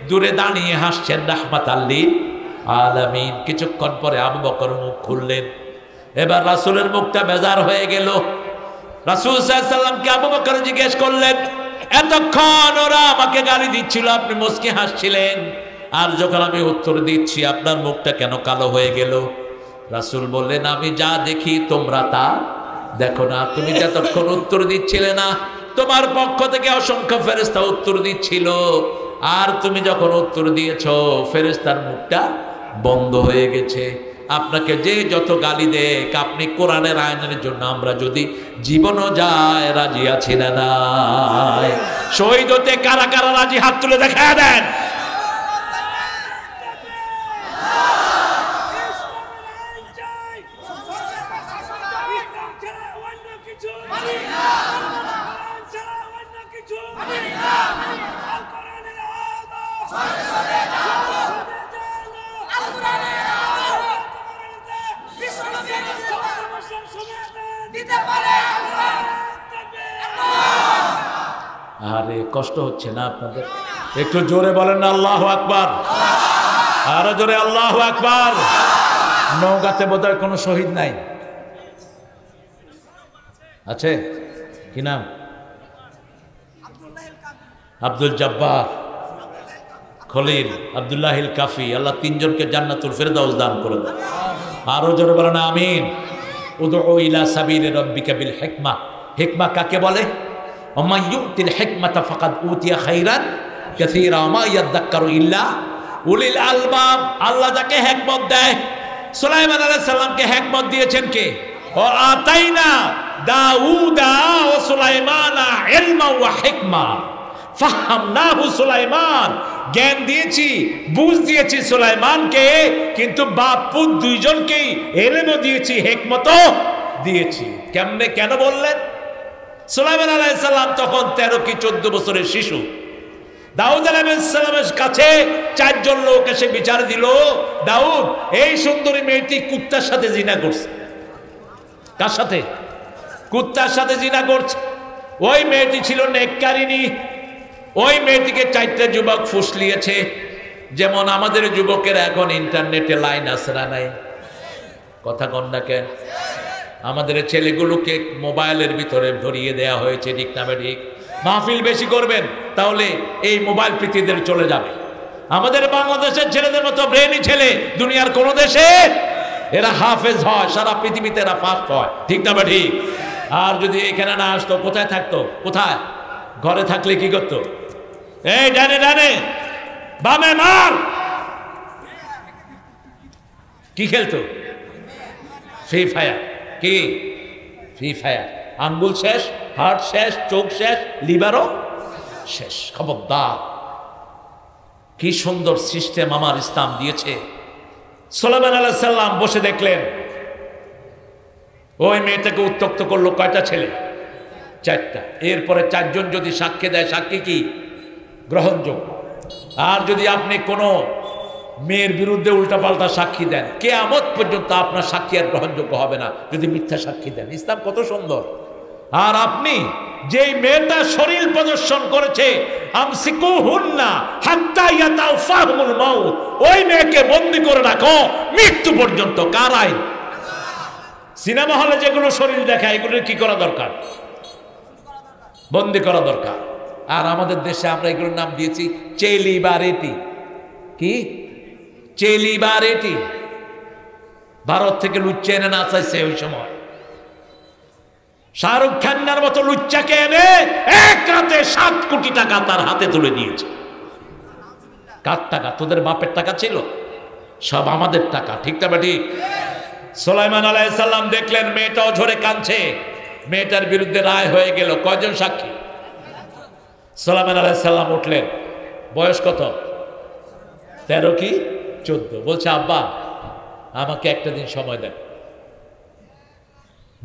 দূরে দাঁড়িয়ে হাসছেন রাহমাতাল লিল আলামিন। কিছুক্ষণ পরে আবু বকর মুখ খুললেন। এবার রাসূলের মুখটা বেজার হয়ে গেল। রাসূল সাল্লাল্লাহু আলাইহি সাল্লামকে আবু বকর জিজ্ঞেস করলেন, এতক্ষণ ওরা আমাকে গালি দিচ্ছিল, আপনি মুস্কি হাসছিলেন, আর যখন আমি উত্তর দিচ্ছি আপনার মুখটা কেন কালো হয়ে গেল? রাসূল বললেন, আমি যা দেখি তোমরা তা দেখো না। তুমি যতক্ষণ উত্তর দিচ্ছিলে না, তোমার পক্ষ থেকে অসংখ্য ফেরেশতা উত্তর দিচ্ছিল, আর তুমি যখন উত্তর দিয়েছো ফেরেশতার মুখটা বন্ধ হয়ে গেছে। আপনাকে যে যত গালি দেখ, আপনি কোরআনের আইনের জন্য আমরা যদি জীবনও যায় রাজি আছি না নাই? শহীদ হতে কারা কারা রাজি? হাত তুলে দেখা দেন। আরে কষ্ট হচ্ছে না আপনাদের? একটু জোরে বলেন না আল্লাহু আকবার, আরো জোরে আল্লাহু আকবার। নওগাঁতে বোধহয় কোনো শহীদ নাই, আছে কি নাম? আব্দুল জব্বার, খলিল, আব্দুল্লাহিল কাফি। আল্লাহ তিনজনকে জান্নাতুল ফেরদাউস দান করে দেন। আরো জোরে বলেন আমিন। উদউ ইলা সাবিলি রাব্বিকা বিল হিকমা। হিকমা কাকে বলে? ওমা ইউতিল হিকমাতা ফাকাদ উতিয়া খাইরান কাসীরা মা ইয়াযাক্কারু ইল্লা উলিল আলবাব। আল্লাহ যাকে হিকমত দেয়, সুলাইমান আলাইহিস সালামকে হিকমত দিয়েছেন কে? ও আতাইনা দাউদা ওয়া সুলাইমানা ইলমা ওয়া হিকমা ফাহামনাহু সুলাইমান। জ্ঞান দিয়েছি, বুঝ দিয়েছি সুলাইমানকে, কিন্তু বাপ পুত দুইজনকেই ইলমও দিয়েছি, হিকমতও দিয়েছি। কেমনে, কেন বললেন? সুলাইমান আলাইহিস সালাম তখন 13 কি 14 বছরের শিশু। দাউদ আলাইহিস সালামের কাছে 4 জন লোক এসে বিচার দিল, দাউদ এই সুন্দরী মেয়েটি কুত্তার সাথে জিনা করছে। কার সাথে? কুত্তার সাথে জিনা করছে। ওই মেয়েটি ছিল নেককারিনী। ওই মেয়েটিকে 4টা যুবক ফুসলিয়েছে। যেমন আমাদের যুবকেরা এখন ইন্টারনেটে লাইন আছে না নাই? কথা কন না কেন? আমাদের ছেলেগুলোকে মোবাইলের ভিতরে ধরিয়ে দেয়া হয়েছে, ঠিক না ঠিক? মাহফিল বেশি করবেন তাহলে এই মোবাইল প্রীতিদের চলে যাবে। আমাদের বাংলাদেশের ছেলেদের মতো ব্রেনি ছেলে দুনিয়ার কোন দেশে এরা হাফেজ হয়, সারা পৃথিবীতে এরা ফার্স্ট হয়, ঠিক না ঠিক? আর যদি এখানে না আসতো কোথায় থাকতো? কোথায়? ঘরে থাকলে কি করতো? এই ডানে ডানে বামে মার, কি খেলতো? Free fire. কি ফ্রি ফায়ার? আঙ্গুল শেষ, হার্ট শেষ, চোখ শেষ, লিভারও শেষ। খবরদার। কি সুন্দর সিস্টেম আমার ইসলাম দিয়েছে। সুলাইমান আলাইহিস সালাম বসে দেখলেন ওই মেয়েটাকে উত্ত্যক্ত করলো। কয়টা ছেলে? 4টা। এরপরে 4 জন যদি সাক্ষী দেয়, সাক্ষী কি গ্রহণযোগ্য। আর যদি আপনি কোনো মেয়ের বিরুদ্ধে উল্টাপাল্টা সাক্ষী দেন, কিয়ামত পর্যন্ত আপনার সাক্ষী আর গ্রহণযোগ্য হবে না যদি মিথ্যা সাক্ষী দেন। ইসলাম কত সুন্দর। আর আপনি যেই মেয়েটা শরীর প্রদর্শন করেছে, আমসিকুহুন্না হাত্তা ইয়াতাওফাহুমুল মাউত, ওই মেয়েকে বন্দী করে রাখো মৃত্যু পর্যন্ত। কার আইন? সিনেমা হলে যেগুলো শরীর দেখায় এগুলো কি করা দরকার? বন্দী করা দরকার। আর আমাদের দেশে আমরা এগুলোর নাম দিয়েছি চেলিবারেটি। কি চেলিবারেটি? ভারত থেকে লুচ্চা এনে নাচাইছে ওই সময়। শাহরুখ খান্নার মতো লুচ্চাকে এনে এক রাতে 7 কোটি টাকা তার হাতে তুলে দিয়েছে। কার টাকা? তোদের বাপের টাকা ছিল? সব আমাদের টাকা, ঠিক না ঠিক? সুলাইমান আলাইহিস সালাম দেখলেন মেয়েটাও ঝরে কাঁদছে। মেয়েটার বিরুদ্ধে রায় হয়ে গেল। কয়জন সাক্ষী? সুলাইমান আলাইহিস সালাম উঠলেন। বয়স কত? 13 কি 14। বলছে আব্বা আমাকে একটা দিন সময় দেন।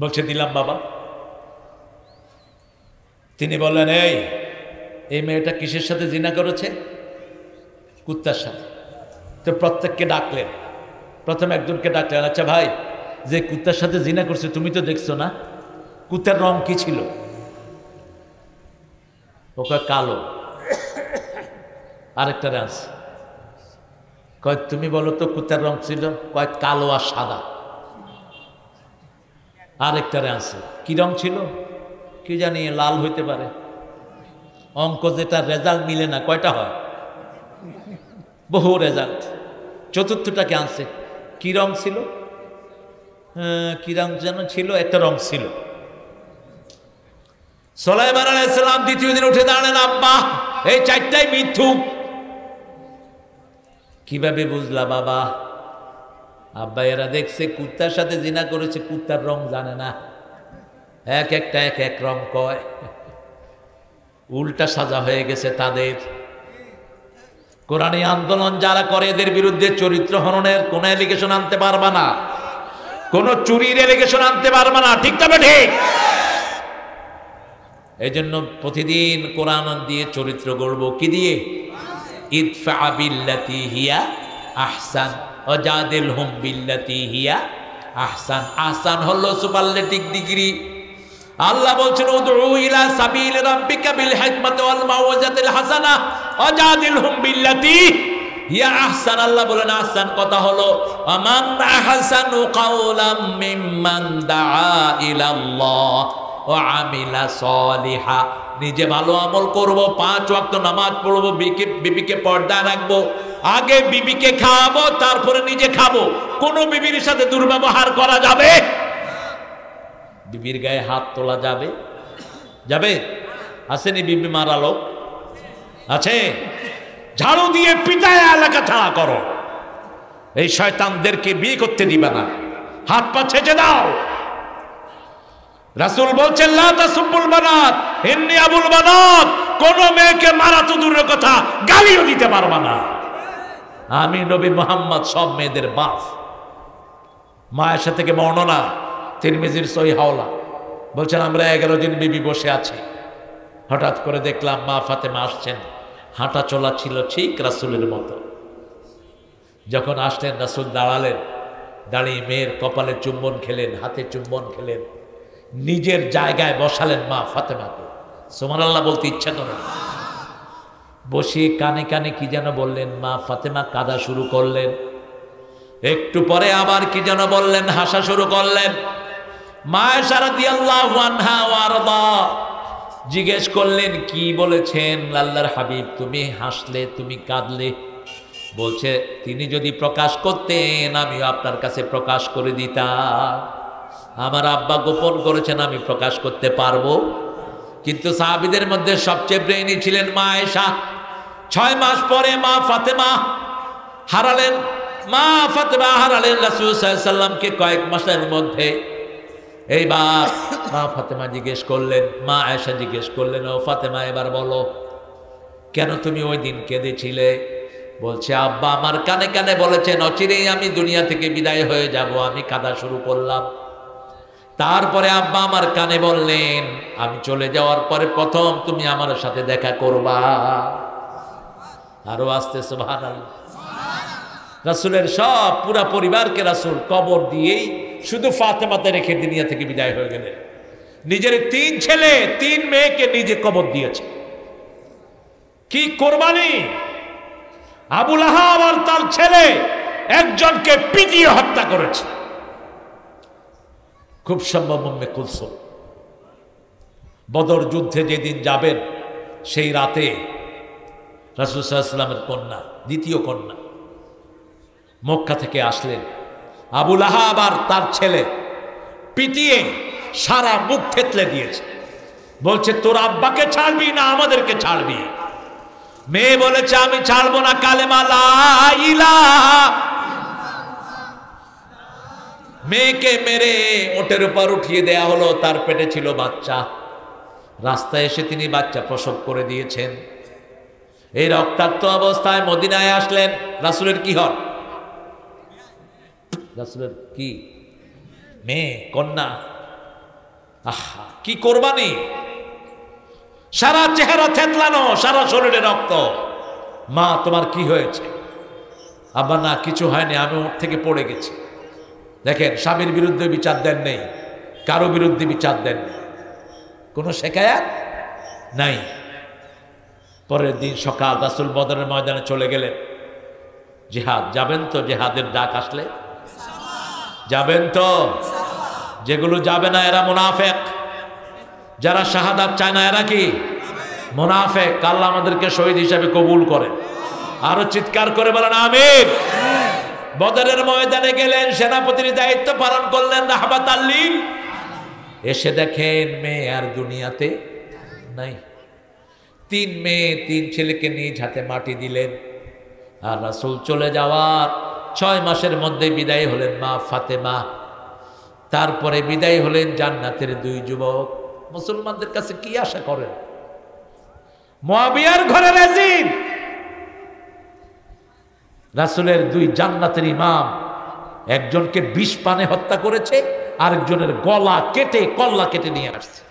বলছে দিলাম বাবা। তিনি বললেন এই মেয়েটা কিসের সাথে জিনা করেছে? কুত্তার সাথে। তো প্রত্যেককে ডাকলেন। প্রথম একজনকে ডাকলেন, আচ্ছা ভাই, যে কুত্তার সাথে জিনা করছে তুমি তো দেখছো না, কুত্তার রং কি ছিল? ও কয় কালো। আরেকটা রাজ কয় তুমি বলো তো কুত্তার রং ছিল? কয় কালো আর সাদা। আরেকটা রাজ কি রং ছিল? কি জানি লাল হইতে পারে। অঙ্ক যেটা রেজাল্ট মিলে না, কয়টা হয়? বহু রেজাল্ট। চতুর্থটাকে আনছে। কি রং ছিল? কি রং যেন ছিল, একটা রং ছিল। সুলাইমান আলাইহিস সালাম দ্বিতীয় দিন উঠে দাঁড়ালেন, আব্বা এই চারটাই মিথ্যুক। কিভাবে বুঝলা বাবা? আব্বা এরা দেখছে কুত্তার সাথে জিনা করেছে, কুত্তার রং জানে না, এক একটা এক এক রং কয়। উল্টা সাজা হয়ে গেছে তাদের। কোরআনী আন্দোলন যারা করে এদের বিরুদ্ধে চরিত্র হননের কোন এলিগেশন আনতে পারবা না, কোন চুরির এলিগেশন আনতে পারবা না। ঠিক তবে ঠিক। এই জন্য প্রতিদিন কোরআন দিয়ে চরিত্র গড়ব। কি দিয়ে? ইদফা বিল্লাতি হিয়া আহসান ওয়াজাদিলহুম বিল্লাতি হিয়া আহসান। আহসান হলো সুপারলেটিভ ডিগ্রি। আল্লাহ বলছেন উদউ ইলা সাবিল রাব্বিকা বিল হিকমাতি ওয়াল মাউযাতিল হাসানাহ ওয়াজাদিলহুম বিল্লাতি হিয়া আহসান। আল্লাহ বলেন আহসান কথা হলো আমান আহসানু কাওলাম মিম্মান দাআ ইলাল্লাহ ওয়া আমিলা সলিহা। নিজে ভালো আমল করব, 5 ওয়াক্ত নামাজ পড়বো, বিবিকে পর্দায় রাখবো, আগে বিবিকে খাওয়াবো তারপরে নিজে খাবো। কোন বিবির সাথে দুর্ব্যবহার করা যাবে? বিবির গায়ে হাত তোলা যাবে? যাবে? আসেনি বিবি মারা লোক? আছে? ঝাড়ু দিয়ে পিটায় এলাকা ছাড়া করো। এই শয়তানদেরকে বিয়ে করতে দিবে না, হাত পা ছেঁচে দাও। রাসূল বলছেন লা তাসুবুল বানাত ইন্নী আবুল বানাত। কোন মেয়েকে মারা তো দূরের কথা, গালিও দিতে পারবা না। আমি নবী মুহাম্মদ সব মেয়েদের বাপ। মায়েশা থেকে বর্ণনা, তিরমিজির সহিহ হাওলা বলছেন আমরা 11 দিন বিবি বসে আছি, হঠাৎ করে দেখলাম মা ফাতেমা আসছেন। হাঁটা চলা ছিল ঠিক রাসূলের মতো। যখন আসলেন রাসূল দাঁড়ালেন, দাঁড়িয়ে মেয়ের কপালে চুম্বন খেলেন, হাতে চুম্বন খেলেন, নিজের জায়গায় বসালেন মা ফাতেমাকে। সুবহানাল্লাহ বলতে ইচ্ছা করে বসিয়ে কানে কানে কি যেন বললেন। মা ফাতেমা কাঁদা শুরু করলেন। একটু পরে আবার কি যেন বললেন, হাসা শুরু করলেন। মা আয়েশা রাদিয়াল্লাহু আনহা ওয়া আরদা জিজ্ঞেস করলেন কি বলেছেন আল্লাহর হাবিব? তুমি হাসলে, তুমি কাঁদলে। বলছে তিনি যদি প্রকাশ করতেন আমিও আপনার কাছে প্রকাশ করে দিতাম। আমার আব্বা গোপন করেছেন, আমি প্রকাশ করতে পারবো। কিন্তু সাহাবীদের মধ্যে সবচেয়ে ব্রেইনি ছিলেন মা আয়েশা। 6 মাস পরে মা ফাতেমা হারালেন। মা ফাতেমা হারালেন রাসূল সাল্লাল্লাহু আলাইহি ওয়াসাল্লামকে কয়েক মাসের মধ্যে। এইবার মা ফাতেমা জিজ্ঞেস করলেন, মা আয়েশা জিজ্ঞেস করলেন, ও ফাতেমা এবার বলো কেন তুমি ওই দিন কেঁদেছিলে? বলছে আব্বা আমার কানে কানে বলেছেন অচিরেই আমি দুনিয়া থেকে বিদায় হয়ে যাব। আমি কাঁদা শুরু করলাম। তারপরে আব্বা আমার কানে বললেন আমি চলে যাওয়ার পরে প্রথম তুমি আমার সাথে দেখা করবা। আরো আসতে সুবহানাল্লাহ। রাসূলের সব পুরা পরিবারকে রাসূল কবর দিয়েই শুধু ফাতেমাতে রেখে দুনিয়া থেকে বিদায় হয়ে গেলেন। নিজের 3 ছেলে 3 মেয়েকে নিজে কবর দিয়েছে। কি কোরবানি! আবু লাহাব আর তার ছেলে একজনকে পিটিয়ে হত্যা করেছে। খুব সম্ভব উম্মে কুলসুম। বদর যুদ্ধে যেদিন যাবেন সেই রাতে রাসূল সাল্লাল্লাহু আলাইহি ওয়াসাল্লামের কন্যা, দ্বিতীয় কন্যা মক্কা থেকে আসলেন। আবু লাহাব আর তার ছেলে পিটিয়ে সারা মুখ থেতলে দিয়েছে। বলছে তোর আব্বাকে ছাড়বি না আমাদেরকে ছাড়বি? মেয়ে বলেছে আমি ছাড়বো না, কালেমা লা ইলাহা। মেয়েকে মেরে ওটের উপর উঠিয়ে দেয়া হলো। তার পেটে ছিল বাচ্চা। রাস্তায় এসে তিনি বাচ্চা প্রসব করে দিয়েছেন। এই রক্তাক্ত অবস্থায় মদিনায় আসলেন। রাসূলের কি হন? রাসূলের কি মেয়ে, কন্যা। আহা কি কোরবানি! সারা চেহারা থেতলানো, সারা শরীরে রক্ত। মা তোমার কি হয়েছে? আব্বা না কিছু হয়নি, আমি ওর থেকে পড়ে গেছি। দেখেন স্বামীর বিরুদ্ধে বিচার দেন নেই, কারো বিরুদ্ধে বিচার দেন নেই, কোনো শেকায়াত নাই। পরের দিন সকাল রাসূল বদরের ময়দানে চলে গেলেন। জিহাদ যাবেন তো? জিহাদের ডাক আসলে যাবেন তো? যেগুলো যাবে না এরা মুনাফিক। যারা শাহাদাত চায় না এরা কি মুনাফিক। আল্লাহ আমাদেরকে শহীদ হিসাবে কবুল করেন। আরো চিৎকার করে বলেন আমিন। বদরের ময়দানে গেলেন, সেনাপতির দায়িত্ব পালন করলেন রাহমাতাল লিল। এসে দেখেন মেয়ে আর দুনিয়াতে নাই। 3 মেয়ে 3 ছেলেকে নিজ হাতে মাটি দিলেন। আর রাসূল চলে যাওয়ার 6 মাসের মধ্যে বিদায় হলেন মা ফাতেমা। তারপরে বিদায় হলেন জান্নাতের 2 যুবক। মুসলমানদের কাছে কি আশা করেন? মুয়াবিয়ার ঘরে রাজিব, রাসূলের 2 জান্নাতের ইমাম, একজনকে 20 পানে হত্যা করেছে, আরেকজনের গলা কেটে কল্লা কেটে নিয়ে আসছে।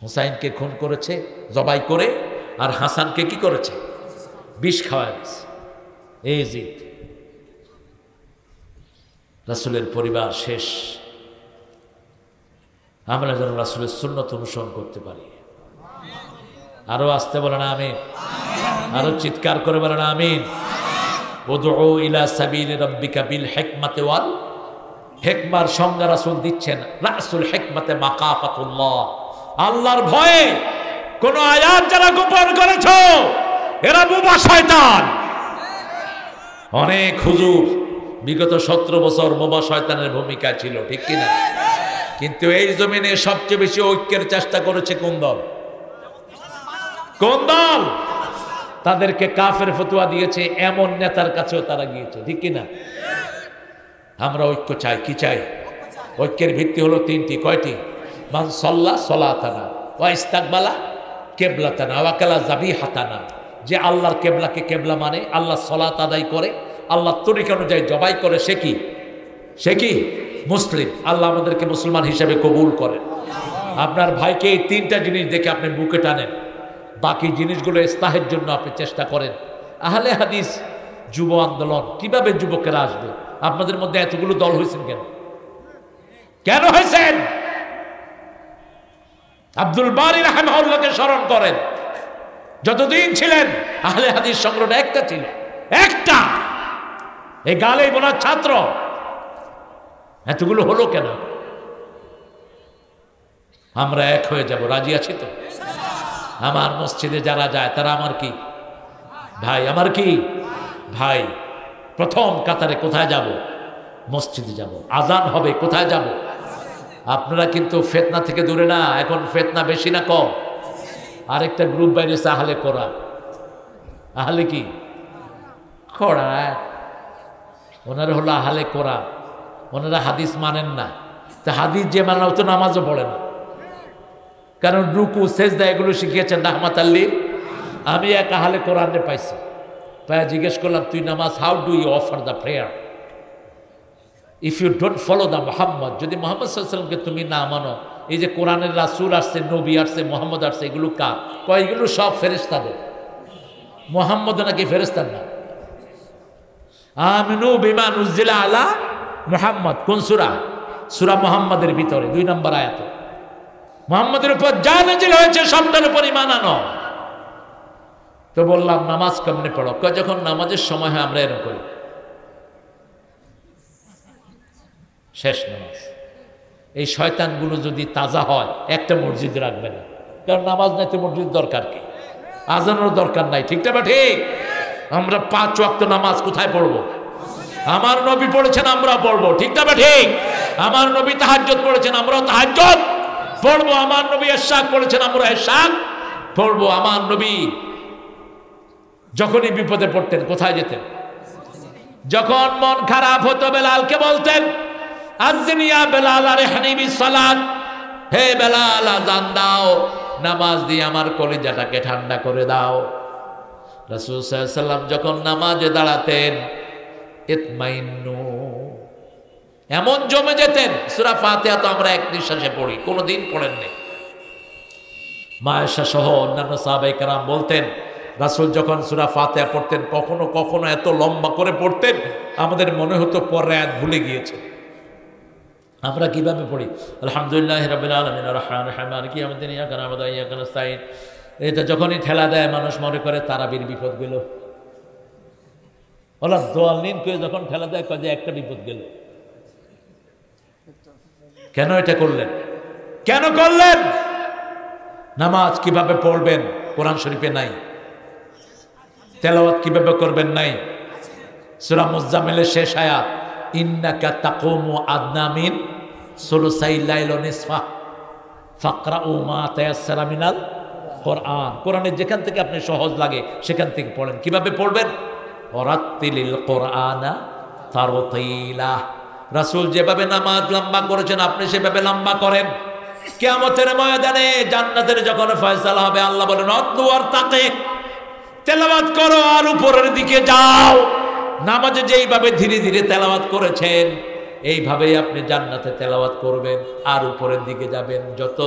হুসাইনকে খুন করেছে জবাই করে, আর হাসানকে কি করেছে? 20 খাওয়ায় দিয়েছে। এই জিদ। রাসূলের পরিবার শেষ। আমরা যেন রাসূলের সুন্নাত অনুসরণ করতে পারি। আরো আসতে বলেন আমিন। আরো চিৎকার করে বলেন আমিন। উদউ ইলা সাবিলি রাব্বিকা বিল হিকমাতি ওয়াল হিকমার সংজ্ঞা রাসূল দিচ্ছেন। রাসূল হিকমাতে মাকাফাতুল্লাহ, আল্লাহর ভয়ে কোন আয়াত যারা গোপন করেছো এরা বোবা শয়তান। অনেক হুজুর বিগত 17 বছর বোবা শয়তানের ভূমিকা ছিল, ঠিক কিনা? কিন্তু এই জমিনে সবচেয়ে বেশি ঐক্যের চেষ্টা করেছে কোন দল? কোন দল? তাদেরকে কাফের ফতোয়া দিয়েছে এমন নেতার কাছেও তারা গিয়েছে, ঠিক কিনা? আমরা ঐক্য চাই। কি চাই? ঐক্যের ভিত্তি হলো 3টি। কয়টি? মান সাল্লা সালাতানা ওয়া ইস্তাকবালা কিবলাতানা ওয়া কালা যাবিহাতানা। যে আল্লাহর কেবলাকে কেবলা মানে, আল্লাহ সালাত আদায় করে, আল্লাহর তরিকা অনুযায়ী জবাই করে, সে কি? সে কি মুসলিম। আল্লাহ আমাদেরকে মুসলমান হিসেবে কবুল করেন। আপনার ভাইকে এই 3টা জিনিস দেখে আপনি বুকে টানেন, বাকি জিনিসগুলো ইসলাহের জন্য আপনি চেষ্টা করেন। আহলে হাদিস যুব আন্দোলন, কিভাবে যুবকেরা আসবে? আপনাদের মধ্যে এতগুলো দল হয়েছেন কেন? কেন হয়েছেন? আব্দুল বারী রাহিমাহুল্লাহকে স্মরণ করেন। যতদিন ছিলেন আহলে হাদিস সংগঠন একটা ছিল, একটা। এই গালেই বোনার ছাত্র এতগুলো হলো কেন? আমরা এক হয়ে যাব, রাজি আছি তো? আমার মসজিদে যারা যায় তারা আমার কি ভাই? আমার কি ভাই? প্রথম কাতারে কোথায় যাব? মসজিদে যাব। আজান হবে, কোথায় যাব? আপনারা কিন্তু ফিতনা থেকে দূরে না। এখন ফিতনা বেশি না কম? আরেকটা গ্রুপ বাইরেছে আহলে কোরআন। আহলে কি কোরআন? ওনারা হলো আহলে কোরআন। ওনারা হাদিস মানেন না। তা হাদিস যে মানে তো নামাজও পড়ে না, কারণ রুকু সেজদা এগুলো শিখিয়েছেন রাহমাতাল লিল। আমি এক আহলে কোরআনে পাইছি, তাই জিজ্ঞেস করলাম, তুই নামাজ how do you offer the prayer if you don't follow the Muhammad? যদি মোহাম্মদ সাল্লাল্লাহু আলাইহি ওয়াসাল্লামকে তুমি না মানো, এই যে কোরআনের রাসূল আসছে, নবী আসছে, মোহাম্মদ আসছে, এগুলো কার? কয় এগুলো সব ফেরেশতাদের। মোহাম্মদ নাকি ফেরেশতার না? আমিনু বিমা নুজিলা আলা মুহাম্মদ। কোন সূরা? সূরা মুহাম্মাদের ভিতরে 2 নম্বর আয়াতে মুহাম্মাদের উপর যা নাযিল হয়েছে সবটার উপর ঈমান আনো। তো বললাম নামাজ কেমনে পড়ো? কয় যখন নামাজের সময় হয় আমরা এরকম করি, শেষ নামাজ। এই শয়তানগুলো যদি তাজা হয় একটা মসজিদ রাখবে না, কারণ নামাজ নাই তো মসজিদ দরকার কি? আজানের দরকার নাই, ঠিক না? ঠিক। আমরা 5 ওয়াক্ত নামাজ কোথায় পড়বো? আমার নবী পড়েছেন, আমরা পড়বো, ঠিক না? ঠিক। আমার নবী তাহাজ্জুদ পড়েছেন, আমরাও তাহাজ্জুদ পড়বো। আমার নবী ইশরাক পড়েছেন, আমরা ইশরাক পড়বো। আমার নবী যখনই বিপদে পড়তেন কোথায় যেতেন? যখন মন খারাপ হতো বেলালকে বলতেন, আযজিন ইয়া বেলাল আরহিনি বিসসালাত, হে বেলাল আযান দাও, নামাজ দিয়ে আমার কলিজাটাকে ঠান্ডা করে দাও। রাসূল সাল্লাল্লাহু আলাইহি ওয়াসাল্লাম যখন নামাজে দাঁড়াতেন, ইতমাইন্নু, এমন জমে যেতেন। সূরা ফাতিহা তো আমরা এক নিঃশ্বাসে পড়ি, কোনোদিন পড়েননি। মা আয়েশা সহ অন্যান্য সাহাবায়ে কেরাম বলতেন, রাসূল যখন সূরা ফাতিহা পড়তেন কখনো কখনো এত লম্বা করে পড়তেন আমাদের মনে হতো পরের আয়াত ভুলে গিয়েছে। আমরা কিভাবে পড়ি? আলহামদুলিল্লাহি রাব্বিল আলামিন আর রাহমানির রহিম মালিকি ইয়াউমিদ্দিন ইয়্যাকা না'বুদু ওয়া ইয়্যাকা নাস্তাঈন। এটা যখনই ঠেলা দেয় মানুষ মনে করে তারাবির বিপদ গেল। ওলা দোয়ালিন করে যখন ঠেলা দেয় কয় যে একটা বিপদ গেল। কেন এটা করলেন? কেন করলেন? নামাজ কিভাবে পড়বেন কোরআন শরীফে নাই। তেলাওয়াত কিভাবে করবেন নাই। সূরা মুজাম্মিলের শেষ আয়াত, ইন্নাকা তাকুমু আদনা মিন সুলুসাইল লাইল ওয়া নিসফা ফাকরাউ মা তায়াসসারা মিনাল কোরআন। কোরআনের যেখান থেকে আপনি সহজ লাগে সেখান থেকে পড়েন। কিভাবে পড়বেন? ওয়ারাত্তিলিল কোরআনা তারতিলা। রাসূল যেভাবে নামাজ লম্বা করেছেন আপনি সেভাবে লম্বা করেন। কিয়ামতের ময়দানে জান্নাতের যখন ফয়সালা হবে আল্লাহ বলেন অতলু ওয়ারতাকি, তেলাওয়াত করো আর উপরের দিকে যাও। নামাজে যেইভাবে ধীরে ধীরে তেলাওয়াত করেছেন এইভাবেই আপনি জান্নাতে তেলাওয়াত করবেন আর উপরের দিকে যাবেন। যত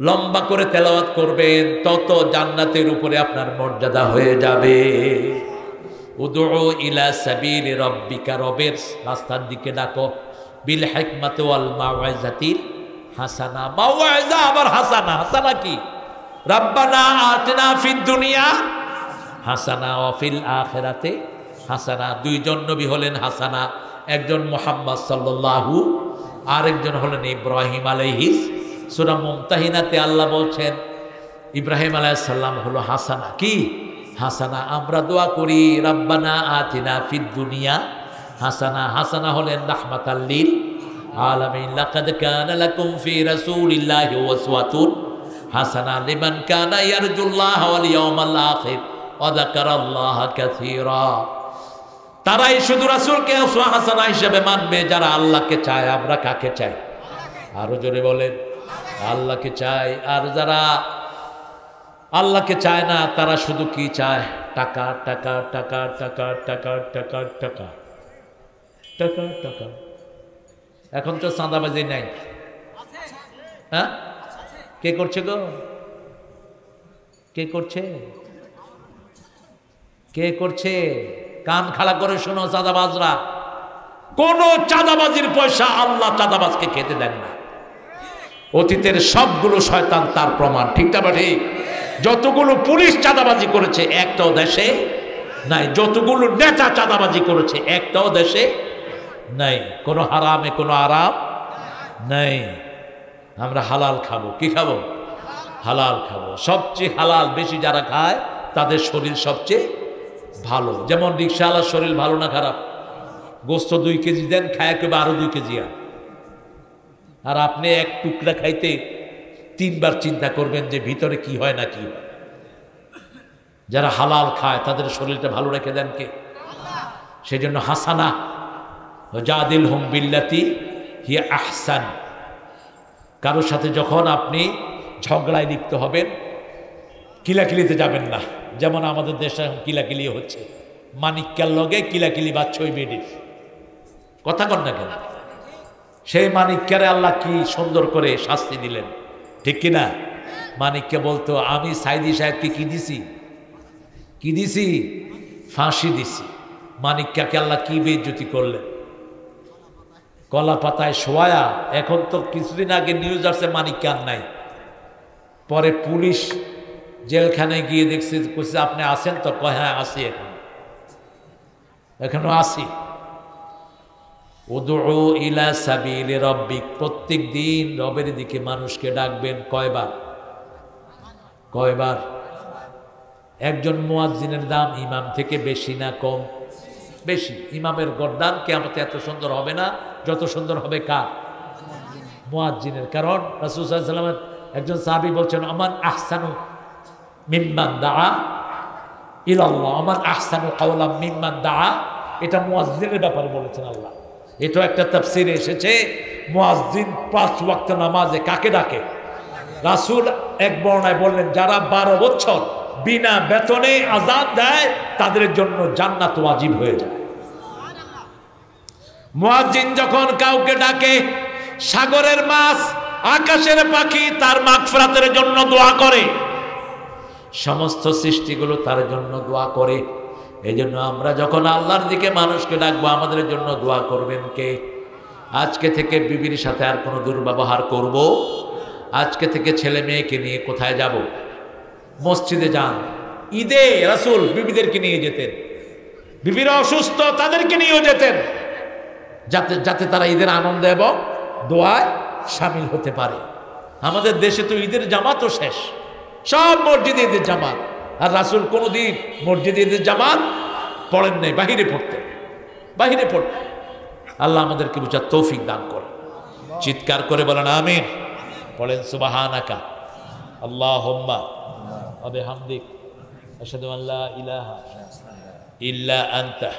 লম্বা করে তেলাওয়াত করবেন তত জান্নাতের উপরে আপনার মর্যাদা হয়ে যাবে। উদউ ইলা সাবিলি রাব্বিকা, রবের রাস্তার দিকে ডাকো। বিল হিকমাতি ওয়াল মাউইজাতিল হাসানা। মাউইজা আবার হাসানা। হাসানা কি? রাব্বানা আতিনা ফিদ দুনিয়া হাসানা ওয়া ফিল আখিরাতি হাসানা। দুইজন নবী হলেন হাসানা, একজন মুহাম্মদ সাল্লাল্লাহু, আরেকজন হলেন ইব্রাহিম আলাইহিস। সূরা মুমতাহিনাতে আল্লাহ বলছেন ইব্রাহিম আলাইহিস সালাম হলো হাসানা। কি হাসানা? আমরা দোয়া করি রাব্বানা আতিনা ফিদ দুনিয়া হাসানা। হাসানা হলেন রাহমাতাল লিল আলামিন। লাকাদ কানা লাকুম ফি রাসূলিল্লাহি উসওয়াতুন হাসানা লিমান কানা ইয়ারজুল্লাহ ওয়াল ইয়াউমাল আখির ওয়া যাকারাল্লাহা কাসীরা। তারাই শুধু রাসূলকে উসওয়া হাসানা হিসেবে মানবে যারা আল্লাহকে চায়। আমরা কাকে চাই? আরো জোরে বলেন, আল্লাহকে চাই। আর যারা আল্লাহকে চায় না তারা শুধু কি চায়? টাকা টাকা টাকা টাকা টাকা টাকা টাকা টাকা টাকা। এখন তো চাঁদাবাজি নাই। হ্যাঁ, কে করছে গো? কে করছে? কে করছে? কান খাড়া করে শোনো চাঁদাবাজরা, কোন চাঁদাবাজির পয়সা আল্লাহ চাঁদাবাজকে খেতে দেন না। অতীতের সবগুলো শয়তান তার প্রমাণ। ঠিক না ঠিক? যতগুলো পুলিশ চাঁদাবাজি করেছে একটাও দেশে নাই। যতগুলো নেতা চাঁদাবাজি করেছে একটাও দেশে নাই। কোনো হারামে কোনো আরাম নাই। আমরা হালাল খাবো। কি খাবো? হালাল খাবো। সবচেয়ে হালাল বেশি যারা খায় তাদের শরীর সবচেয়ে ভালো। যেমন রিকশাওয়ালার শরীর ভালো না খারাপ? গোস্ত 2 কেজি দেন, খায় কেবে আরো 2 কেজি আর আপনি এক টুকরা খাইতে 3 বার চিন্তা করবেন যে ভিতরে কি হয় না কি হয়। যারা হালাল খায় তাদের শরীরটা ভালো রেখে দেন কে? সেই জন্য হাসানা জাদিলহুম বিল্লাতি হিয়া আহসান। কারোর সাথে যখন আপনি ঝগড়ায় লিপ্ত হবেন কিলাকিলিতে যাবেন না। যেমন আমাদের দেশে এখন কিলাকিলি হচ্ছে, মানিক্যার লগে কিলাকিলি বাচ্চা ওই বেডির কথা কন না কেন? সেই মানিক্যারে আল্লাহ কি সুন্দর করে শাস্তি দিলেন, ঠিক কিনা? মানিককে বলতো আমি সাইদি সাহেবকে কি দিছি? কি দিছি? ফাঁসি দিছি। মানিক্যাকে আল্লাহ কি বেইজ্জতি করলেন? কলা পাতায় শোয়া। এখন তো কিছুদিন আগে নিউজ আসছে মানিক্যা আর নাই। পরে পুলিশ জেলখানায় গিয়ে দেখছে, কইছে আপনি আসেন তো? কয় হ্যাঁ আসি, এখনো আসি। উদউ ইলা সাবিলি রাব্বিক, প্রত্যেক দিন রবের দিকে মানুষকে ডাকবেন। কয়বার? কয়বার? একজন মুয়াজ্জিনের দাম ইমাম থেকে বেশি না কম? বেশি। ইমামের গর্দান কিয়ামতে এত সুন্দর হবে না যত সুন্দর হবে কার? মুয়াজ্জিনের। কারণ রাসূল সাল্লাল্লাহু আলাইহি ওয়াসাল্লাম একজন সাহাবী বলছেন আমান আহসানু মিম্মান দাআ ইলাল্লাহ, আমান আহসানু কাওলাম মিম্মান দাআ। এটা মুয়াজ্জিনের ব্যাপারে বলেছেন আল্লাহ। এটা একটা তাফসীরে এসেছে মুয়াজ্জিন 5 ওয়াক্ত নামাজে কাকে ডাকে? রাসূল এক বর্ণনায় বললেন যারা 12 বছর বিনা বেতনে আযান দেয় তাদের জন্য জান্নাত ওয়াজিব হয়ে যায়। মুয়াজ্জিন যখন কাউকে ডাকে, সাগরের মাছ, আকাশের পাখি তার মাগফিরাতের জন্য দোয়া করে, সমস্ত সৃষ্টিগুলো তার জন্য দোয়া করে। এজন্য আমরা যখন আল্লাহর দিকে মানুষকে ডাকবো আমাদের জন্য দোয়া করবেন কে? আজকে থেকে বিবির সাথে আর কোনো দুর্ব্যবহার করব? আজকে থেকে ছেলে মেয়েকে নিয়ে কোথায় যাব? মসজিদে যান। ঈদে রাসূল বিবিদেরকে নিয়ে যেতেন, বিবিরা অসুস্থ তাদেরকে নিয়েও যেতেন, যাতে যাতে তারা ঈদের আনন্দ এবং দোয়ায় শামিল হতে পারে। আমাদের দেশে তো ঈদের জামাতও শেষ, সব মসজিদে ঈদের জামাত। আর রাসূল কোনোদিন মসজিদে ঈদের জামাত পড়েন নাই, বাহিরে পড়তেন, বাহিরে পড়তেন। আল্লাহ আমাদেরকে বুঝার তৌফিক দান করে। চিৎকার করে বলেন আমিন। পড়েন সুবহানাকা আল্লাহুম্মা ওয়া বিহামদিক আশহাদু আল্লা ইলাহা ইল্লা আনতা